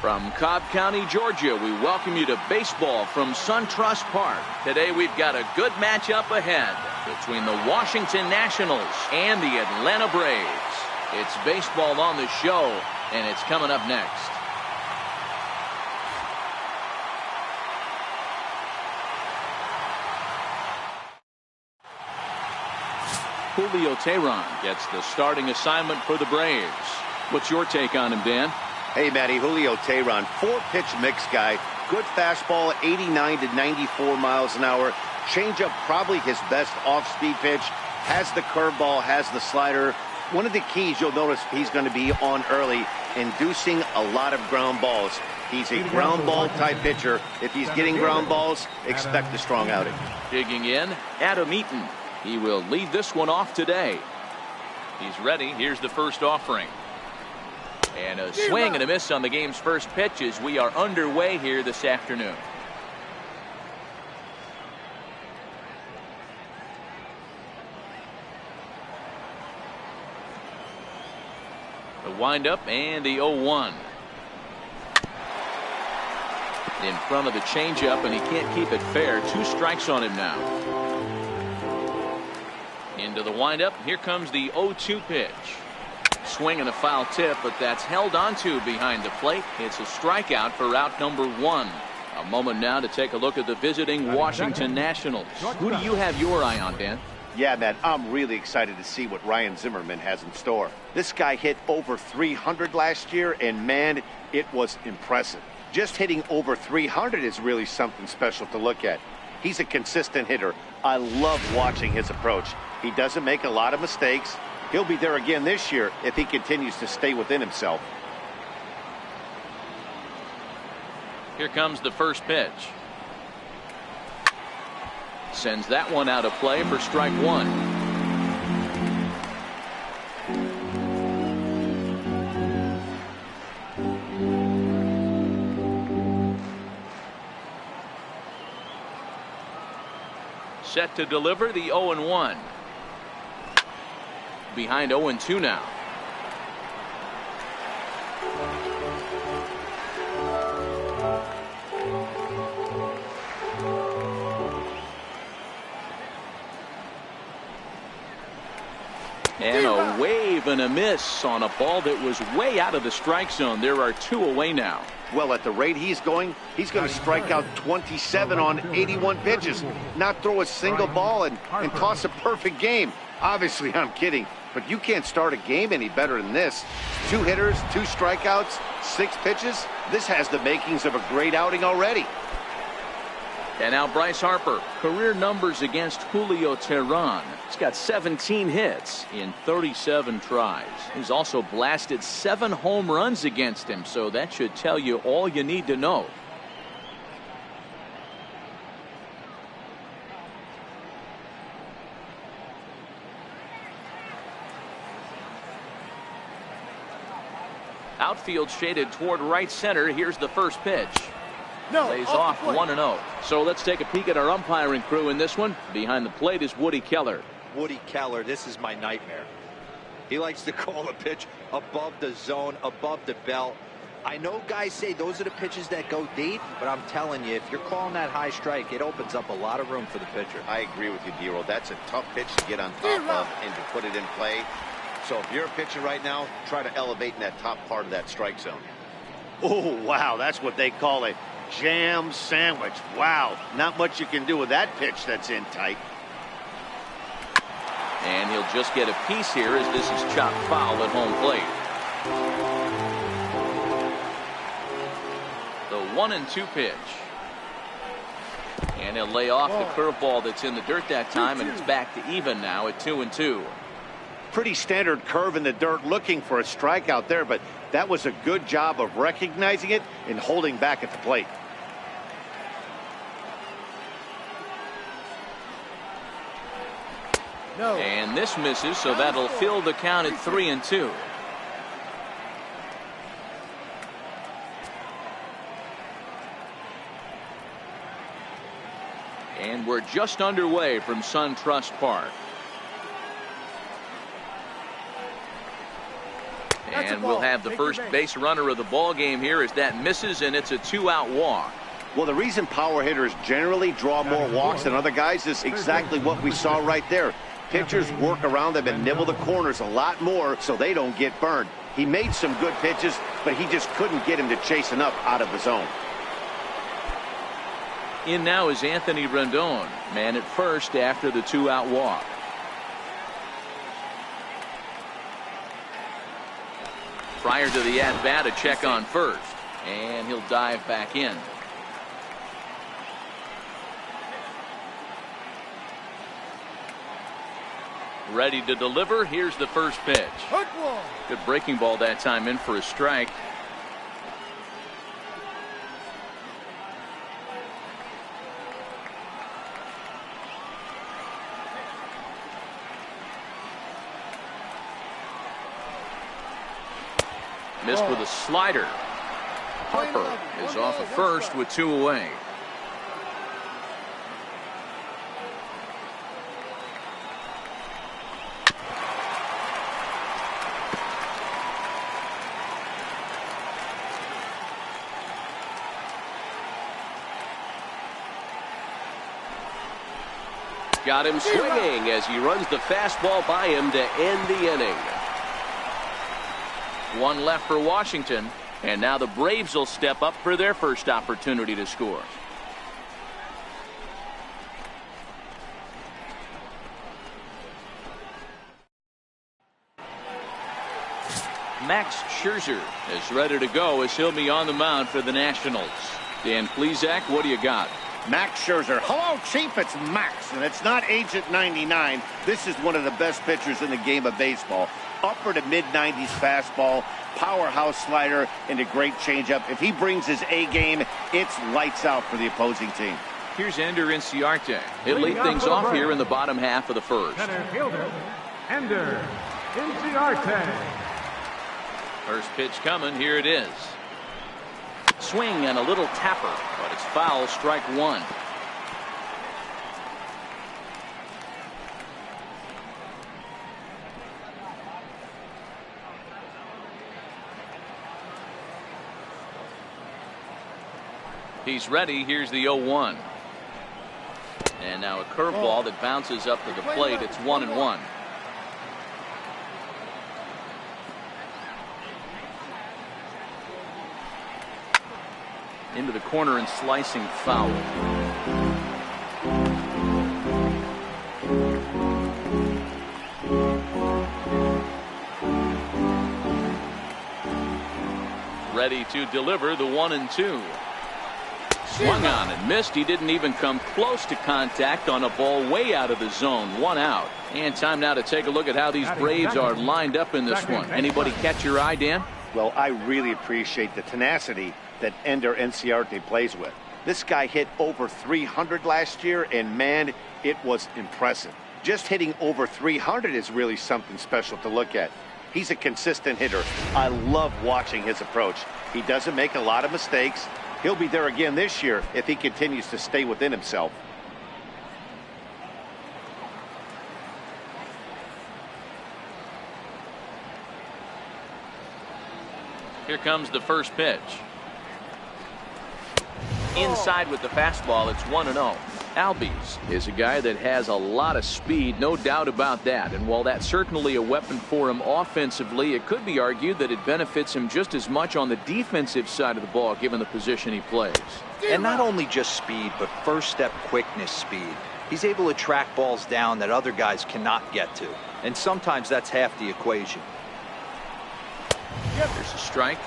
[SPEAKER 1] From Cobb County, Georgia, we welcome you to baseball from SunTrust Park. Today we've got a good matchup ahead between the Washington Nationals and the Atlanta Braves. It's baseball on the show, and it's coming up next. Julio Teheran gets the starting assignment for the Braves. What's your take on him, Dan?
[SPEAKER 4] Hey, Matty, Julio Teheran, 4-pitch mix guy. Good fastball, 89 to 94 miles an hour. Changeup, probably his best off-speed pitch. Has the curveball, has the slider. One of the keys you'll notice he's going to be on early, inducing a lot of ground balls. He's a ground ball type pitcher. If he's getting ground balls, expect a strong outing.
[SPEAKER 1] Digging in, Adam Eaton. He will lead this one off today. He's ready. Here's the first offering. And a swing and a miss on the game's first pitch as we are underway here this afternoon. The windup and the 0-1. In front of the changeup, and he can't keep it fair. 2 strikes on him now. Into the windup. Here comes the 0-2 pitch. Swing and a foul tip, but that's held onto behind the plate. It's a strikeout for out number 1. A moment now to take a look at the visiting Washington Nationals. Who do you have your eye on, Dan?
[SPEAKER 4] Yeah, man, I'm really excited to see what Ryan Zimmerman has in store. This guy hit over 300 last year, and man, it was impressive. Just hitting over 300 is really something special to look at. He's a consistent hitter. I love watching his approach. He doesn't make a lot of mistakes. He'll be there again this year if he continues to stay within himself.
[SPEAKER 1] Here comes the first pitch. Sends that one out of play for strike 1. Set to deliver the 0-1. Behind 0-2 now. And a wave and a miss on a ball that was way out of the strike zone. There are 2 away now.
[SPEAKER 4] Well, at the rate he's going to strike out 27 on 81 pitches, not throw a single ball and toss a perfect game. Obviously, I'm kidding, but you can't start a game any better than this. 2 hitters, 2 strikeouts, 6 pitches. This has the makings of a great outing already.
[SPEAKER 1] And now Bryce Harper, career numbers against Julio Teheran. He's got 17 hits in 37 tries. He's also blasted 7 home runs against him, so that should tell you all you need to know. Outfield shaded toward right center. Here's the first pitch. Lays off 1-0. So let's take a peek at our umpiring crew in this one. Behind the plate is Woody Keller.
[SPEAKER 3] Woody Keller, this is my nightmare. He likes to call a pitch above the zone, above the belt. I know guys say those are the pitches that go deep, but I'm telling you, if you're calling that high strike, it opens up a lot of room for the pitcher.
[SPEAKER 4] I agree with you, D-Roll. That's a tough pitch to get on top of and to put it in play. So if you're a pitcher right now, try to elevate in that top part of that strike zone. Oh, wow, that's what they call a jam sandwich. Wow, not much you can do with that pitch that's in tight.
[SPEAKER 1] And he'll just get a piece here as this is chopped foul at home plate. The 1-2 pitch. And he'll lay off the curveball that's in the dirt that time, and it's back to even now at 2-2.
[SPEAKER 4] Pretty standard curve in the dirt, looking for a strikeout there, but that was a good job of recognizing it and holding back at the plate.
[SPEAKER 1] And this misses, so that'll fill the count at 3-2. And we're just underway from SunTrust Park. And we'll have the first base runner of the ball game here as that misses, and it's a 2-out walk.
[SPEAKER 4] Well, the reason power hitters generally draw more walks than other guys is exactly what we saw right there. Pitchers work around them and nibble the corners a lot more so they don't get burned. He made some good pitches, but he just couldn't get him to chase enough out of the zone.
[SPEAKER 1] In now is Anthony Rendon, man at first after the 2-out walk. Prior to the at-bat, a check on first, and he'll dive back in. Ready to deliver. Here's the first pitch. Good breaking ball that time, in for a strike. Missed with a slider. Harper is off of first with 2 away. Got him swinging as he runs the fastball by him to end the inning. 1 left for Washington, and now the Braves will step up for their first opportunity to score. Max Scherzer is ready to go as he'll be on the mound for the Nationals. Dan Plesac, what do you got?
[SPEAKER 4] Max Scherzer. Hello, Chief. It's Max, and it's not Agent 99. This is one of the best pitchers in the game of baseball. Upper to mid-90s fastball, powerhouse slider, and a great changeup. If he brings his A game, it's lights out for the opposing team.
[SPEAKER 1] Here's Ender Inciarte. He'll lead things off here in the bottom half of the first.
[SPEAKER 2] Center fielder, Ender Inciarte.
[SPEAKER 1] First pitch coming. Here it is. Swing and a little tapper, but it's foul. Strike 1. He's ready. Here's the 0-1. And now a curveball that bounces up to the plate. It's 1-1. Into the corner and slicing foul. Ready to deliver the 1-2. Swung on and missed. He didn't even come close to contact on a ball way out of the zone. 1 out. And time now to take a look at how these Braves are lined up in this one. Anybody catch your eye, Dan?
[SPEAKER 4] Well, I really appreciate the tenacity that Ender Inciarte plays with. This guy hit over 300 last year, and man, it was impressive. Just hitting over 300 is really something special to look at. He's a consistent hitter. I love watching his approach. He doesn't make a lot of mistakes. He'll be there again this year if he continues to stay within himself.
[SPEAKER 1] Here comes the first pitch. Inside with the fastball, it's 1-0. Albies is a guy that has a lot of speed, no doubt about that. And while that's certainly a weapon for him offensively, it could be argued that it benefits him just as much on the defensive side of the ball, given the position he plays.
[SPEAKER 3] And not only just speed, but first step quickness speed. He's able to track balls down that other guys cannot get to. And sometimes that's half the equation.
[SPEAKER 1] There's a strike.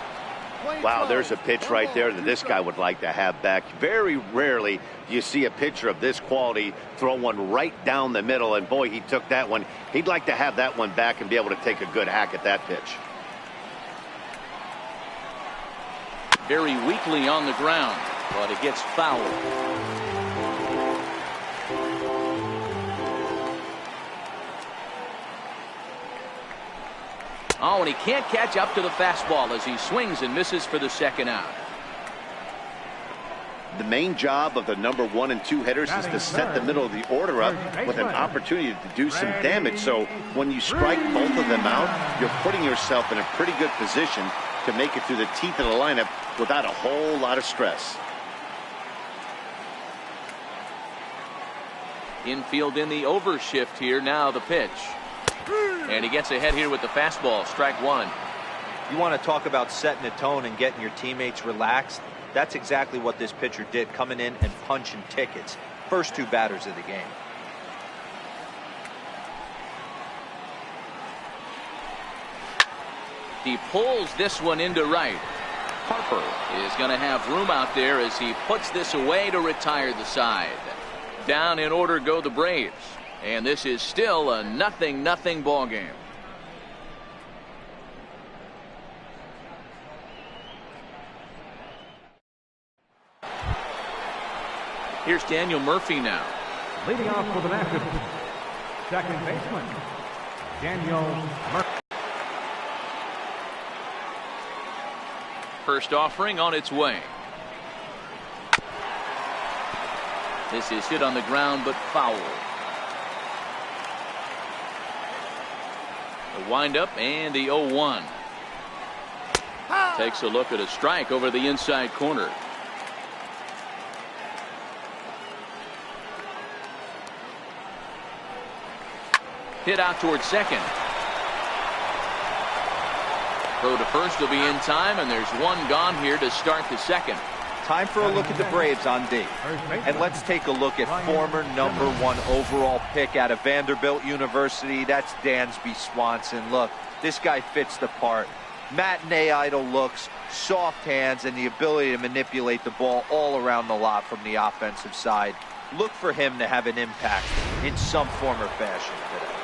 [SPEAKER 4] Wow, there's a pitch right there that this guy would like to have back. Very rarely do you see a pitcher of this quality throw one right down the middle, and boy, he took that one. He'd like to have that one back and be able to take a good hack at that pitch.
[SPEAKER 1] Very weakly on the ground, but it gets fouled. Oh, and he can't catch up to the fastball as he swings and misses for the second out.
[SPEAKER 4] The main job of the number 1 and 2 hitters is to set the middle of the order up with an opportunity to do some damage. So when you strike both of them out, you're putting yourself in a pretty good position to make it through the teeth of the lineup without a whole lot of stress.
[SPEAKER 1] Infield in the overshift here. Now the pitch. And he gets ahead here with the fastball. Strike one.
[SPEAKER 3] You want to talk about setting a tone and getting your teammates relaxed? That's exactly what this pitcher did, coming in and punching tickets. First 2 batters of the game.
[SPEAKER 1] He pulls this one into right. Harper is going to have room out there as he puts this away to retire the side. Down in order go the Braves. And this is still a 0-0 ball game. Here's Daniel Murphy now.
[SPEAKER 2] Leading off for the Nationals, second baseman, Daniel Murphy.
[SPEAKER 1] First offering on its way. This is hit on the ground but foul. The windup and the 0-1. Takes a look at a strike over the inside corner. Hit out towards second. Throw to first will be in time, and there's one gone here to start the second.
[SPEAKER 3] Time for a look at the Braves on D. And let's take a look at former number 1 overall pick out of Vanderbilt University. That's Dansby Swanson. Look, this guy fits the part. Matinee idol looks, soft hands, and the ability to manipulate the ball all around the lot from the offensive side. Look for him to have an impact in some form or fashion today.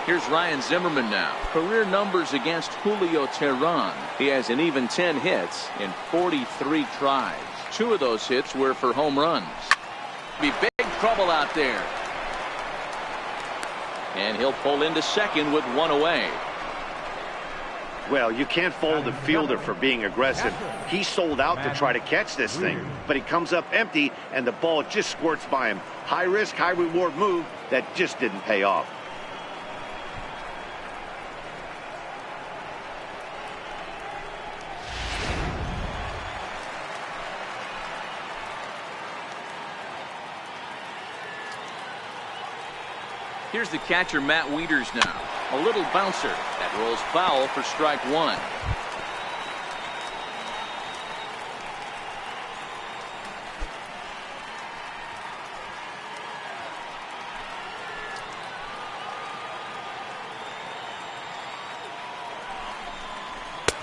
[SPEAKER 1] Here's Ryan Zimmerman now. Career numbers against Julio Teheran. He has an even 10 hits in 43 tries. 2 of those hits were for home runs. Be big trouble out there. And he'll pull into second with 1 away.
[SPEAKER 4] Well, you can't fault the fielder for being aggressive. He sold out to try to catch this thing, but he comes up empty and the ball just squirts by him. High risk, high reward move that just didn't pay off.
[SPEAKER 1] Here's the catcher, Matt Wieters now. A little bouncer that rolls foul for strike one.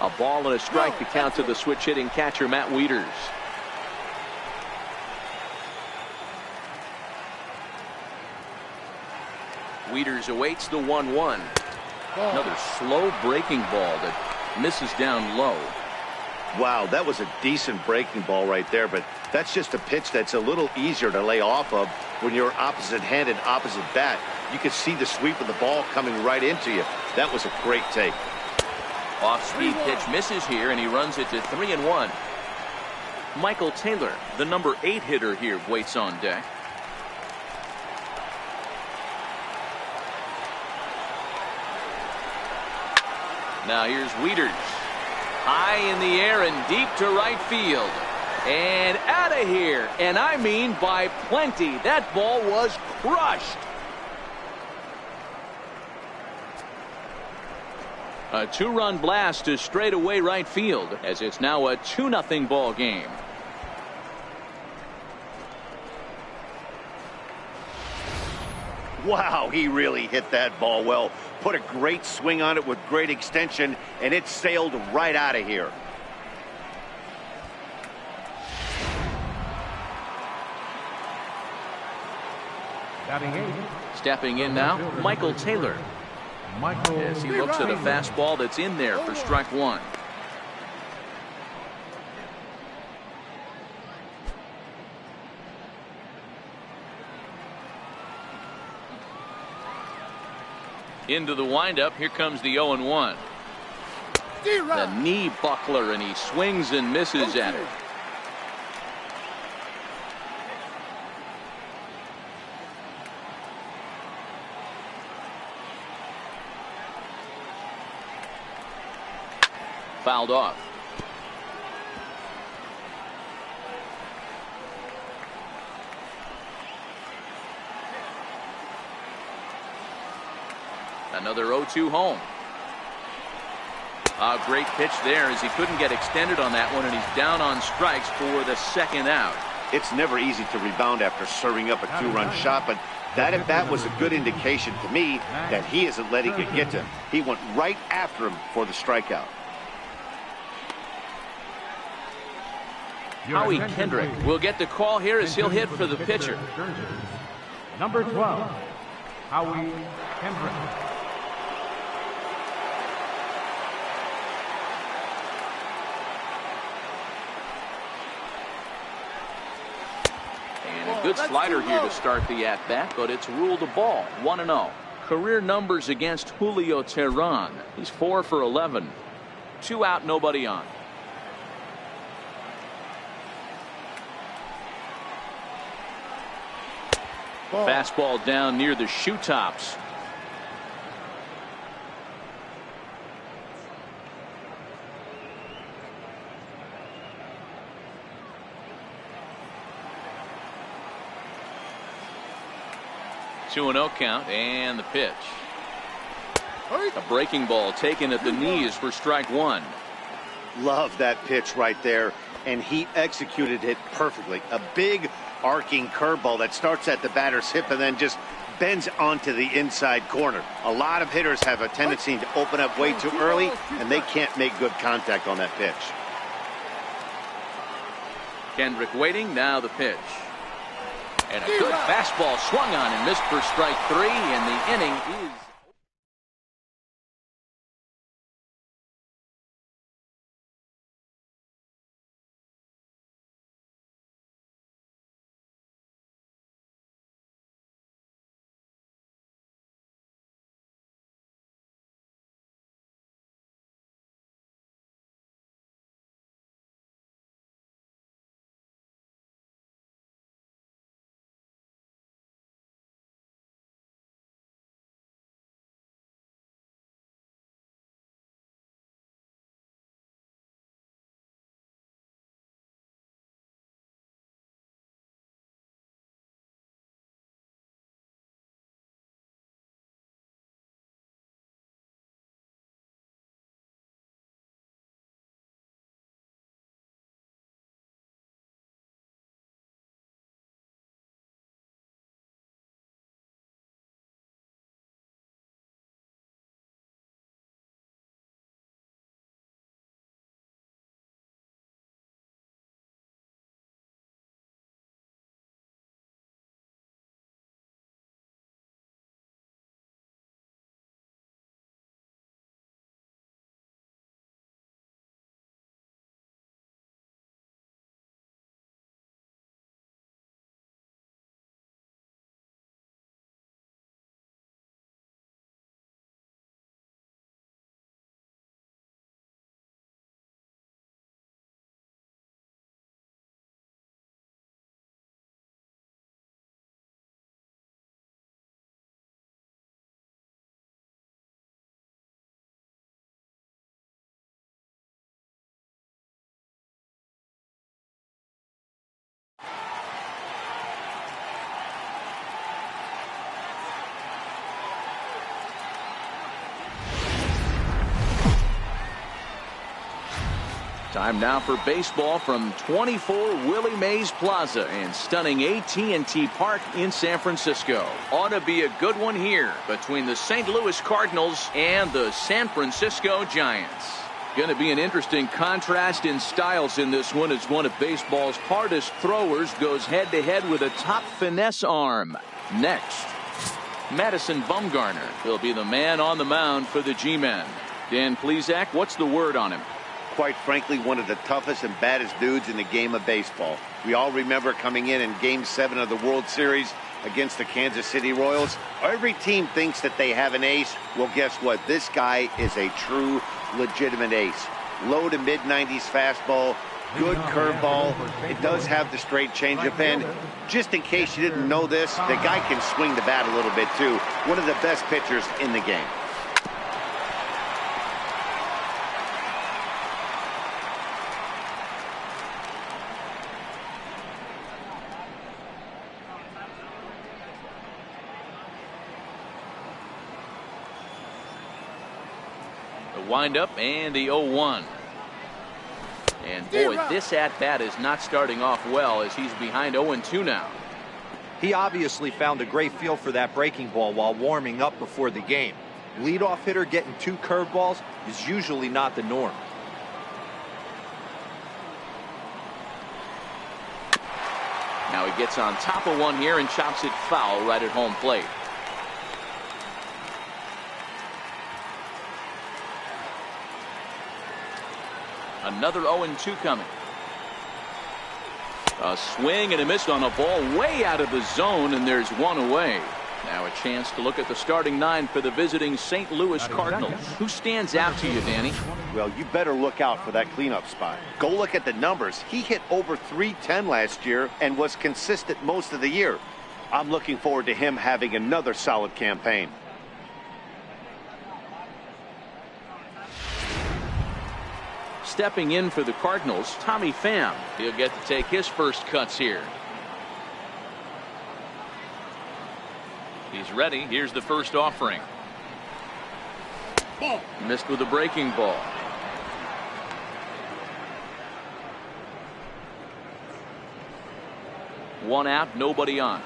[SPEAKER 1] A ball and a strike to count to the switch hitting catcher, Matt Wieters. Wieters awaits the 1-1. Another slow breaking ball that misses down low.
[SPEAKER 4] Wow, that was a decent breaking ball right there, but that's just a pitch that's a little easier to lay off of when you're opposite-handed, opposite bat. You can see the sweep of the ball coming right into you. That was a great take.
[SPEAKER 1] Off-speed pitch misses here, and he runs it to 3-1. Michael Taylor, the number 8 hitter here, waits on deck. Now here's Wieters. High in the air and deep to right field. And out of here. And I mean by plenty. That ball was crushed. A 2-run blast to straightaway right field as it's now a 2-0 ball game.
[SPEAKER 4] Wow, he really hit that ball well. Put a great swing on it with great extension, and it sailed right out of here.
[SPEAKER 1] Stepping in now, Michael Taylor. As he looks at a fastball that's in there for strike one. Into the windup. Here comes the 0-1. The knee buckler, and he swings and misses at it. Fouled off. Another 0-2 home. A great pitch there as he couldn't get extended on that one, and he's down on strikes for the second out.
[SPEAKER 4] It's never easy to rebound after serving up a 2-run shot, but that at bat was a good indication to me that he isn't letting it get to him. He went right after him for the strikeout.
[SPEAKER 1] Howie Kendrick will get the call here as he'll hit for the pitcher.
[SPEAKER 2] Number 12, Howie Kendrick.
[SPEAKER 1] Good slider here to start the at-bat, but it's ruled a ball. 1-0. Career numbers against Julio Teheran. He's 4 for 11. 2 out, nobody on. Fastball down near the shoe tops. Two 2-0 count, and the pitch. A breaking ball taken at the knees for strike one.
[SPEAKER 4] Love that pitch right there, and he executed it perfectly. A big arcing curveball that starts at the batter's hip and then just bends onto the inside corner. A lot of hitters have a tendency to open up way too early, and they can't make good contact on that pitch.
[SPEAKER 1] Kendrick waiting, now the pitch. And a good fastball swung on and missed for strike 3, and the inning is... Time now for baseball from 24 Willie Mays Plaza and stunning AT&T Park in San Francisco. Ought to be a good one here between the St. Louis Cardinals and the San Francisco Giants. Going to be an interesting contrast in styles in this one as one of baseball's hardest throwers goes head-to-head with a top finesse arm. Next, Madison Bumgarner will be the man on the mound for the G-Men. Dan Plesac, what's the word on him?
[SPEAKER 4] Quite frankly, one of the toughest and baddest dudes in the game of baseball. We all remember coming in Game 7 of the World Series against the Kansas City Royals. Every team thinks that they have an ace. Well, guess what? This guy is a true, legitimate ace. Low to mid-90s fastball, good curveball. It does have the straight changeup, and just in case you didn't know this, the guy can swing the bat a little bit too. One of the best pitchers in the game.
[SPEAKER 1] The windup and the 0-1. And boy, this at-bat is not starting off well as he's behind 0-2 now.
[SPEAKER 3] He obviously found a great feel for that breaking ball while warming up before the game. Leadoff hitter getting 2 curveballs is usually not the norm.
[SPEAKER 1] Now he gets on top of one here and chops it foul right at home plate. Another 0-2 coming. A swing and a miss on a ball way out of the zone, and there's one away. Now a chance to look at the starting 9 for the visiting St. Louis Cardinals. Who stands out to you, Danny?
[SPEAKER 4] Well, you better look out for that cleanup spot. Go look at the numbers. He hit over .310 last year and was consistent most of the year. I'm looking forward to him having another solid campaign.
[SPEAKER 1] Stepping in for the Cardinals, Tommy Pham. He'll get to take his first cuts here. He's ready. Here's the first offering.
[SPEAKER 5] Ball.
[SPEAKER 1] Missed with a breaking ball. One out, nobody on.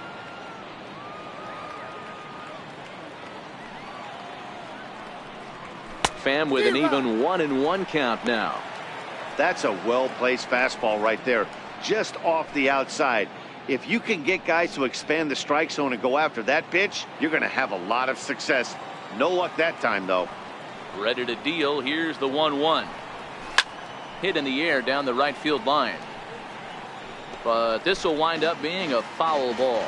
[SPEAKER 1] Pham with an even 1-1 count now.
[SPEAKER 4] That's a well-placed fastball right there, just off the outside. If you can get guys to expand the strike zone and go after that pitch, you're going to have a lot of success. No luck that time, though.
[SPEAKER 1] Ready to deal. Here's the 1-1. Hit in the air down the right field line. But this will wind up being a foul ball.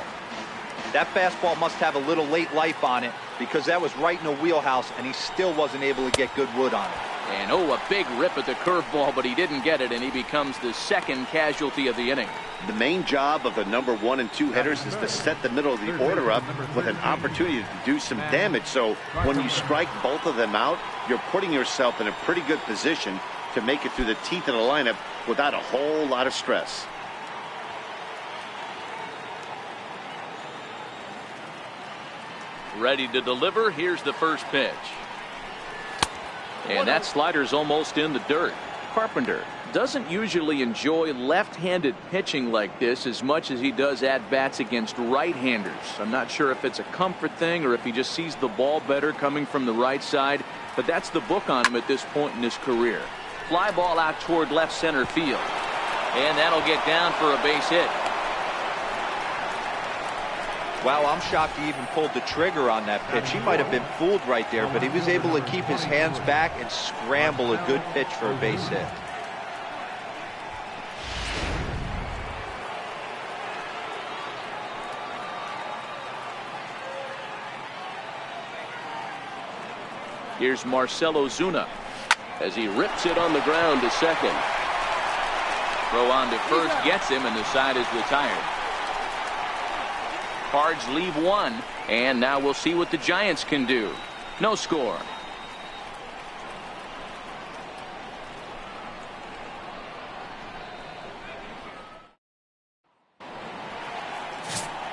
[SPEAKER 3] That fastball must have a little late life on it because that was right in the wheelhouse and he still wasn't able to get good wood on it.
[SPEAKER 1] And oh, a big rip at the curveball, but he didn't get it, and he becomes the second casualty of the inning.
[SPEAKER 4] The main job of the number 1 and 2 hitters is to set the middle of the order up with an opportunity to do some damage. So when you strike both of them out, you're putting yourself in a pretty good position to make it through the teeth of the lineup without a whole lot of stress.
[SPEAKER 1] Ready to deliver. Here's the first pitch. And that slider's almost in the dirt. Carpenter doesn't usually enjoy left-handed pitching like this as much as he does at-bats against right-handers. I'm not sure if it's a comfort thing or if he just sees the ball better coming from the right side, but that's the book on him at this point in his career. Fly ball out toward left center field. And that'll get down for a base hit.
[SPEAKER 3] Wow, I'm shocked he even pulled the trigger on that pitch. He might have been fooled right there, but he was able to keep his hands back and scramble a good pitch for a base hit.
[SPEAKER 1] Here's Marcell Ozuna as he rips it on the ground to second. Throw on to first gets him, and the side is retired. Cards leave one, and now we'll see what the Giants can do. No score.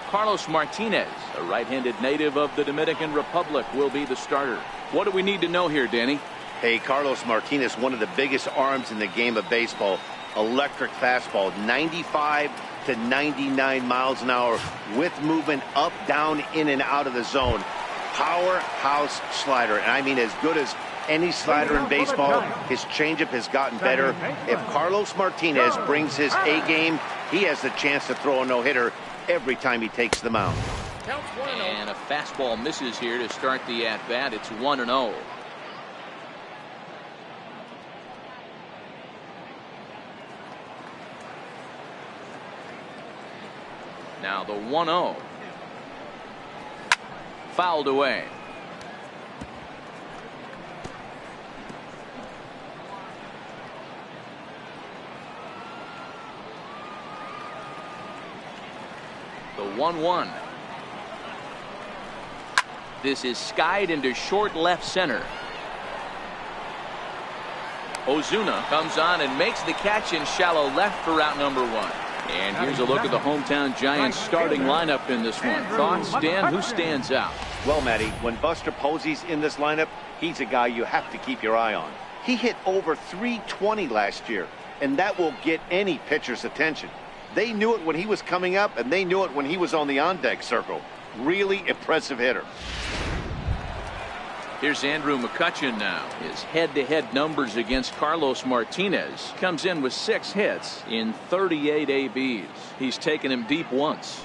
[SPEAKER 1] Carlos Martinez, a right-handed native of the Dominican Republic, will be the starter. What do we need to know here, Danny?
[SPEAKER 4] Hey, Carlos Martinez, one of the biggest arms in the game of baseball. Electric fastball, 95 to 99 miles an hour with movement up, down, in, and out of the zone. Powerhouse slider, and I mean as good as any slider in baseball. His changeup has gotten better. If Carlos Martinez brings his A game, he has the chance to throw a no-hitter every time he takes the mound.
[SPEAKER 1] And a fastball misses here to start the at-bat. It's 1-0. Now the 1-0. Fouled away. The 1-1. This is skied into short left center. Ozuna comes on and makes the catch in shallow left for out number 1. And here's a look at the hometown Giants starting lineup in this one. Thoughts, Dan? Who stands out?
[SPEAKER 4] Well, Matty, when Buster Posey's in this lineup, he's a guy you have to keep your eye on. He hit over 320 last year, and that will get any pitcher's attention. They knew it when he was coming up, and they knew it when he was on the on-deck circle. Really impressive hitter.
[SPEAKER 1] Here's Andrew McCutchen now. His head-to-head numbers against Carlos Martinez. Comes in with 6 hits in 38 ABs. He's taken him deep once.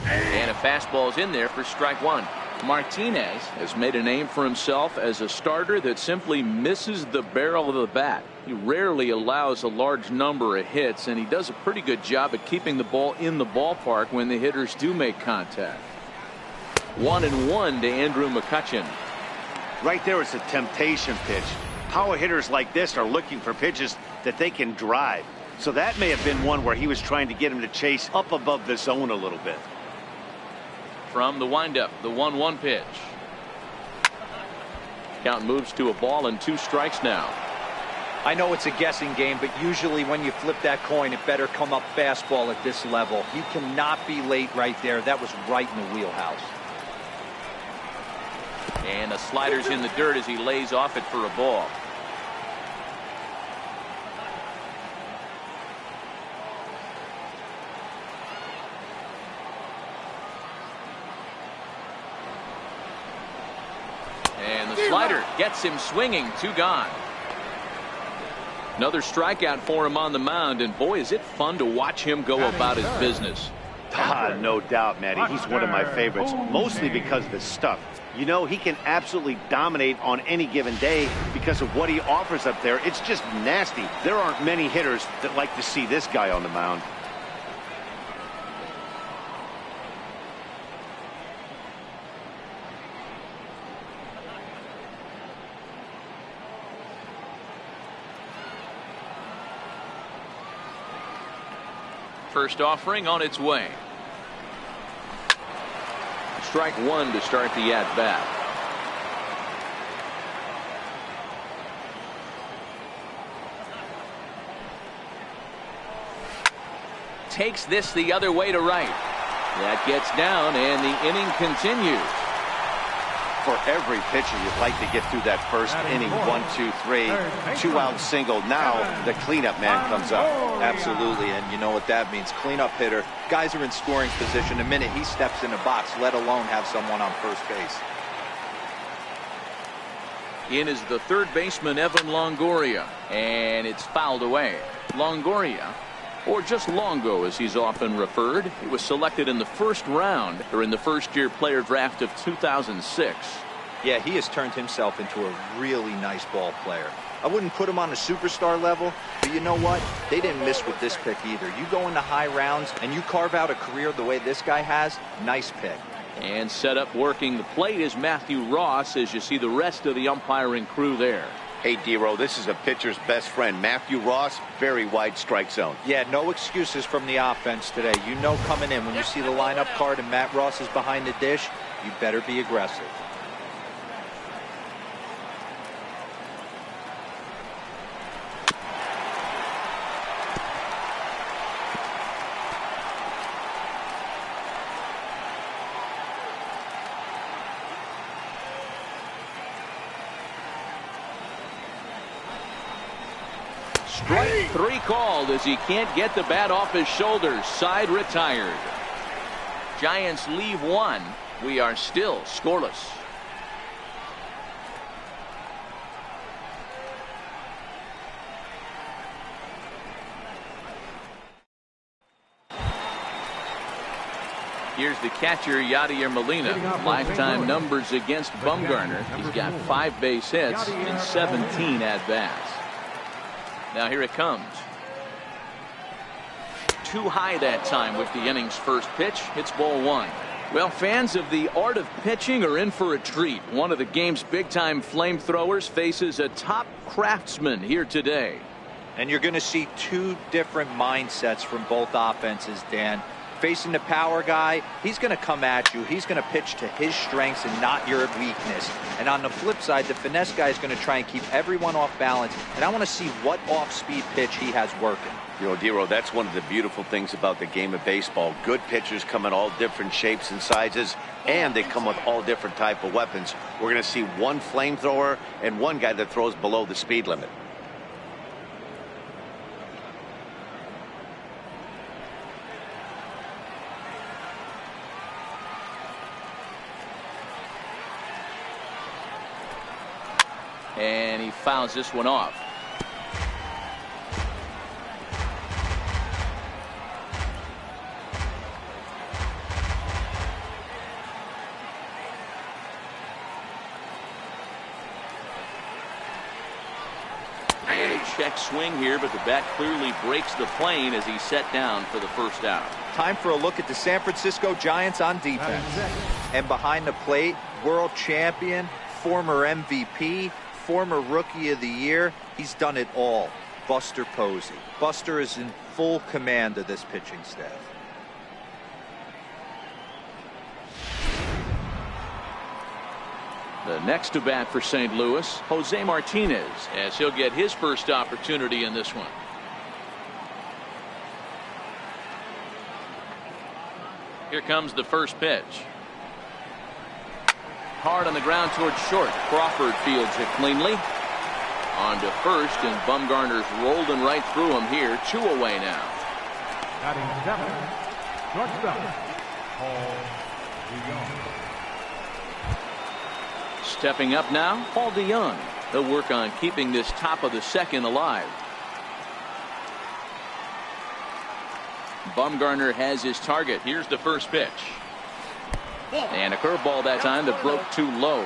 [SPEAKER 1] And a fastball's in there for strike 1. Martinez has made a name for himself as a starter that simply misses the barrel of the bat. He rarely allows a large number of hits, and he does a pretty good job at keeping the ball in the ballpark when the hitters do make contact. 1-1 to Andrew McCutchen.
[SPEAKER 4] Right there is a temptation pitch. Power hitters like this are looking for pitches that they can drive. So that may have been one where he was trying to get him to chase up above the zone a little bit.
[SPEAKER 1] From the windup, the 1-1 pitch. Count moves to a ball and 2 strikes now.
[SPEAKER 3] I know it's a guessing game, but usually when you flip that coin, it better come up fastball at this level. You cannot be late right there. That was right in the wheelhouse.
[SPEAKER 1] And the slider's in the dirt as he lays off it for a ball. And the slider gets him swinging. 2 gone. Another strikeout for him on the mound, and boy, is it fun to watch him go about his business.
[SPEAKER 4] No doubt, Matty. He's one of my favorites, mostly because of his stuff. You know, he can absolutely dominate on any given day because of what he offers up there. It's just nasty. There aren't many hitters that like to see this guy on the mound.
[SPEAKER 1] First offering on its way. Strike 1 to start the at-bat. Takes this the other way to right. That gets down, and the inning continues.
[SPEAKER 4] For every pitcher, you'd like to get through that first inning. 1, 2, 3, 2-out single. Now the cleanup man comes up.
[SPEAKER 3] Absolutely, and you know what that means. Cleanup hitter. Guys are in scoring position the minute he steps in the box, let alone have someone on first base.
[SPEAKER 1] In is the third baseman, Evan Longoria, and it's fouled away. Longoria, or just Longo as he's often referred, he was selected in the first round during the first-year player draft of 2006.
[SPEAKER 3] Yeah, he has turned himself into a really nice ball player. I wouldn't put him on a superstar level, but you know what? They didn't miss with this pick either. You go into high rounds and you carve out a career the way this guy has, nice pick.
[SPEAKER 1] And set up working the plate is Matthew Ross as you see the rest of the umpiring crew there.
[SPEAKER 4] Hey, D-Row, this is a pitcher's best friend. Matthew Ross, very wide strike zone.
[SPEAKER 3] Yeah, no excuses from the offense today. You know coming in when you see the lineup card and Matt Ross is behind the dish, you better be aggressive.
[SPEAKER 1] Strike 3 called as he can't get the bat off his shoulders. Side retired. Giants leave 1. We are still scoreless. Here's the catcher, Yadier Molina. Lifetime numbers against Bumgarner. He's got 5 base hits and 17 at-bats. Now here it comes. Too high that time with the inning's first pitch. It's ball 1. Well, fans of the art of pitching are in for a treat. One of the game's big-time flamethrowers faces a top craftsman here today.
[SPEAKER 3] And you're going to see 2 different mindsets from both offenses, Dan. Facing the power guy, he's going to come at you. He's going to pitch to his strengths and not your weakness. And on the flip side, the finesse guy is going to try and keep everyone off balance. And I want to see what off-speed pitch he has working.
[SPEAKER 4] You know, Dero, that's one of the beautiful things about the game of baseball. Good pitchers come in all different shapes and sizes, and they come with all different type of weapons. We're going to see one flamethrower and one guy that throws below the speed limit.
[SPEAKER 1] And he fouls this one off. And a check swing here, but the bat clearly breaks the plane as he's set down for the first out.
[SPEAKER 3] Time for a look at the San Francisco Giants on defense. And behind the plate, world champion, former MVP, former Rookie of the Year, he's done it all. Buster Posey. Buster is in full command of this pitching staff.
[SPEAKER 1] The next to bat for St. Louis, Jose Martinez, as he'll get his first opportunity in this one. Here comes the first pitch. Hard on the ground towards short. Crawford fields it cleanly. On to first, and Bumgarner's rolling right through him here. 2 away now.
[SPEAKER 2] Batting 7, shortstop, Paul DeYoung.
[SPEAKER 1] Stepping up now, Paul DeYoung. He'll work on keeping this top of the second alive. Bumgarner has his target. Here's the first pitch. And a curveball that time that broke too low.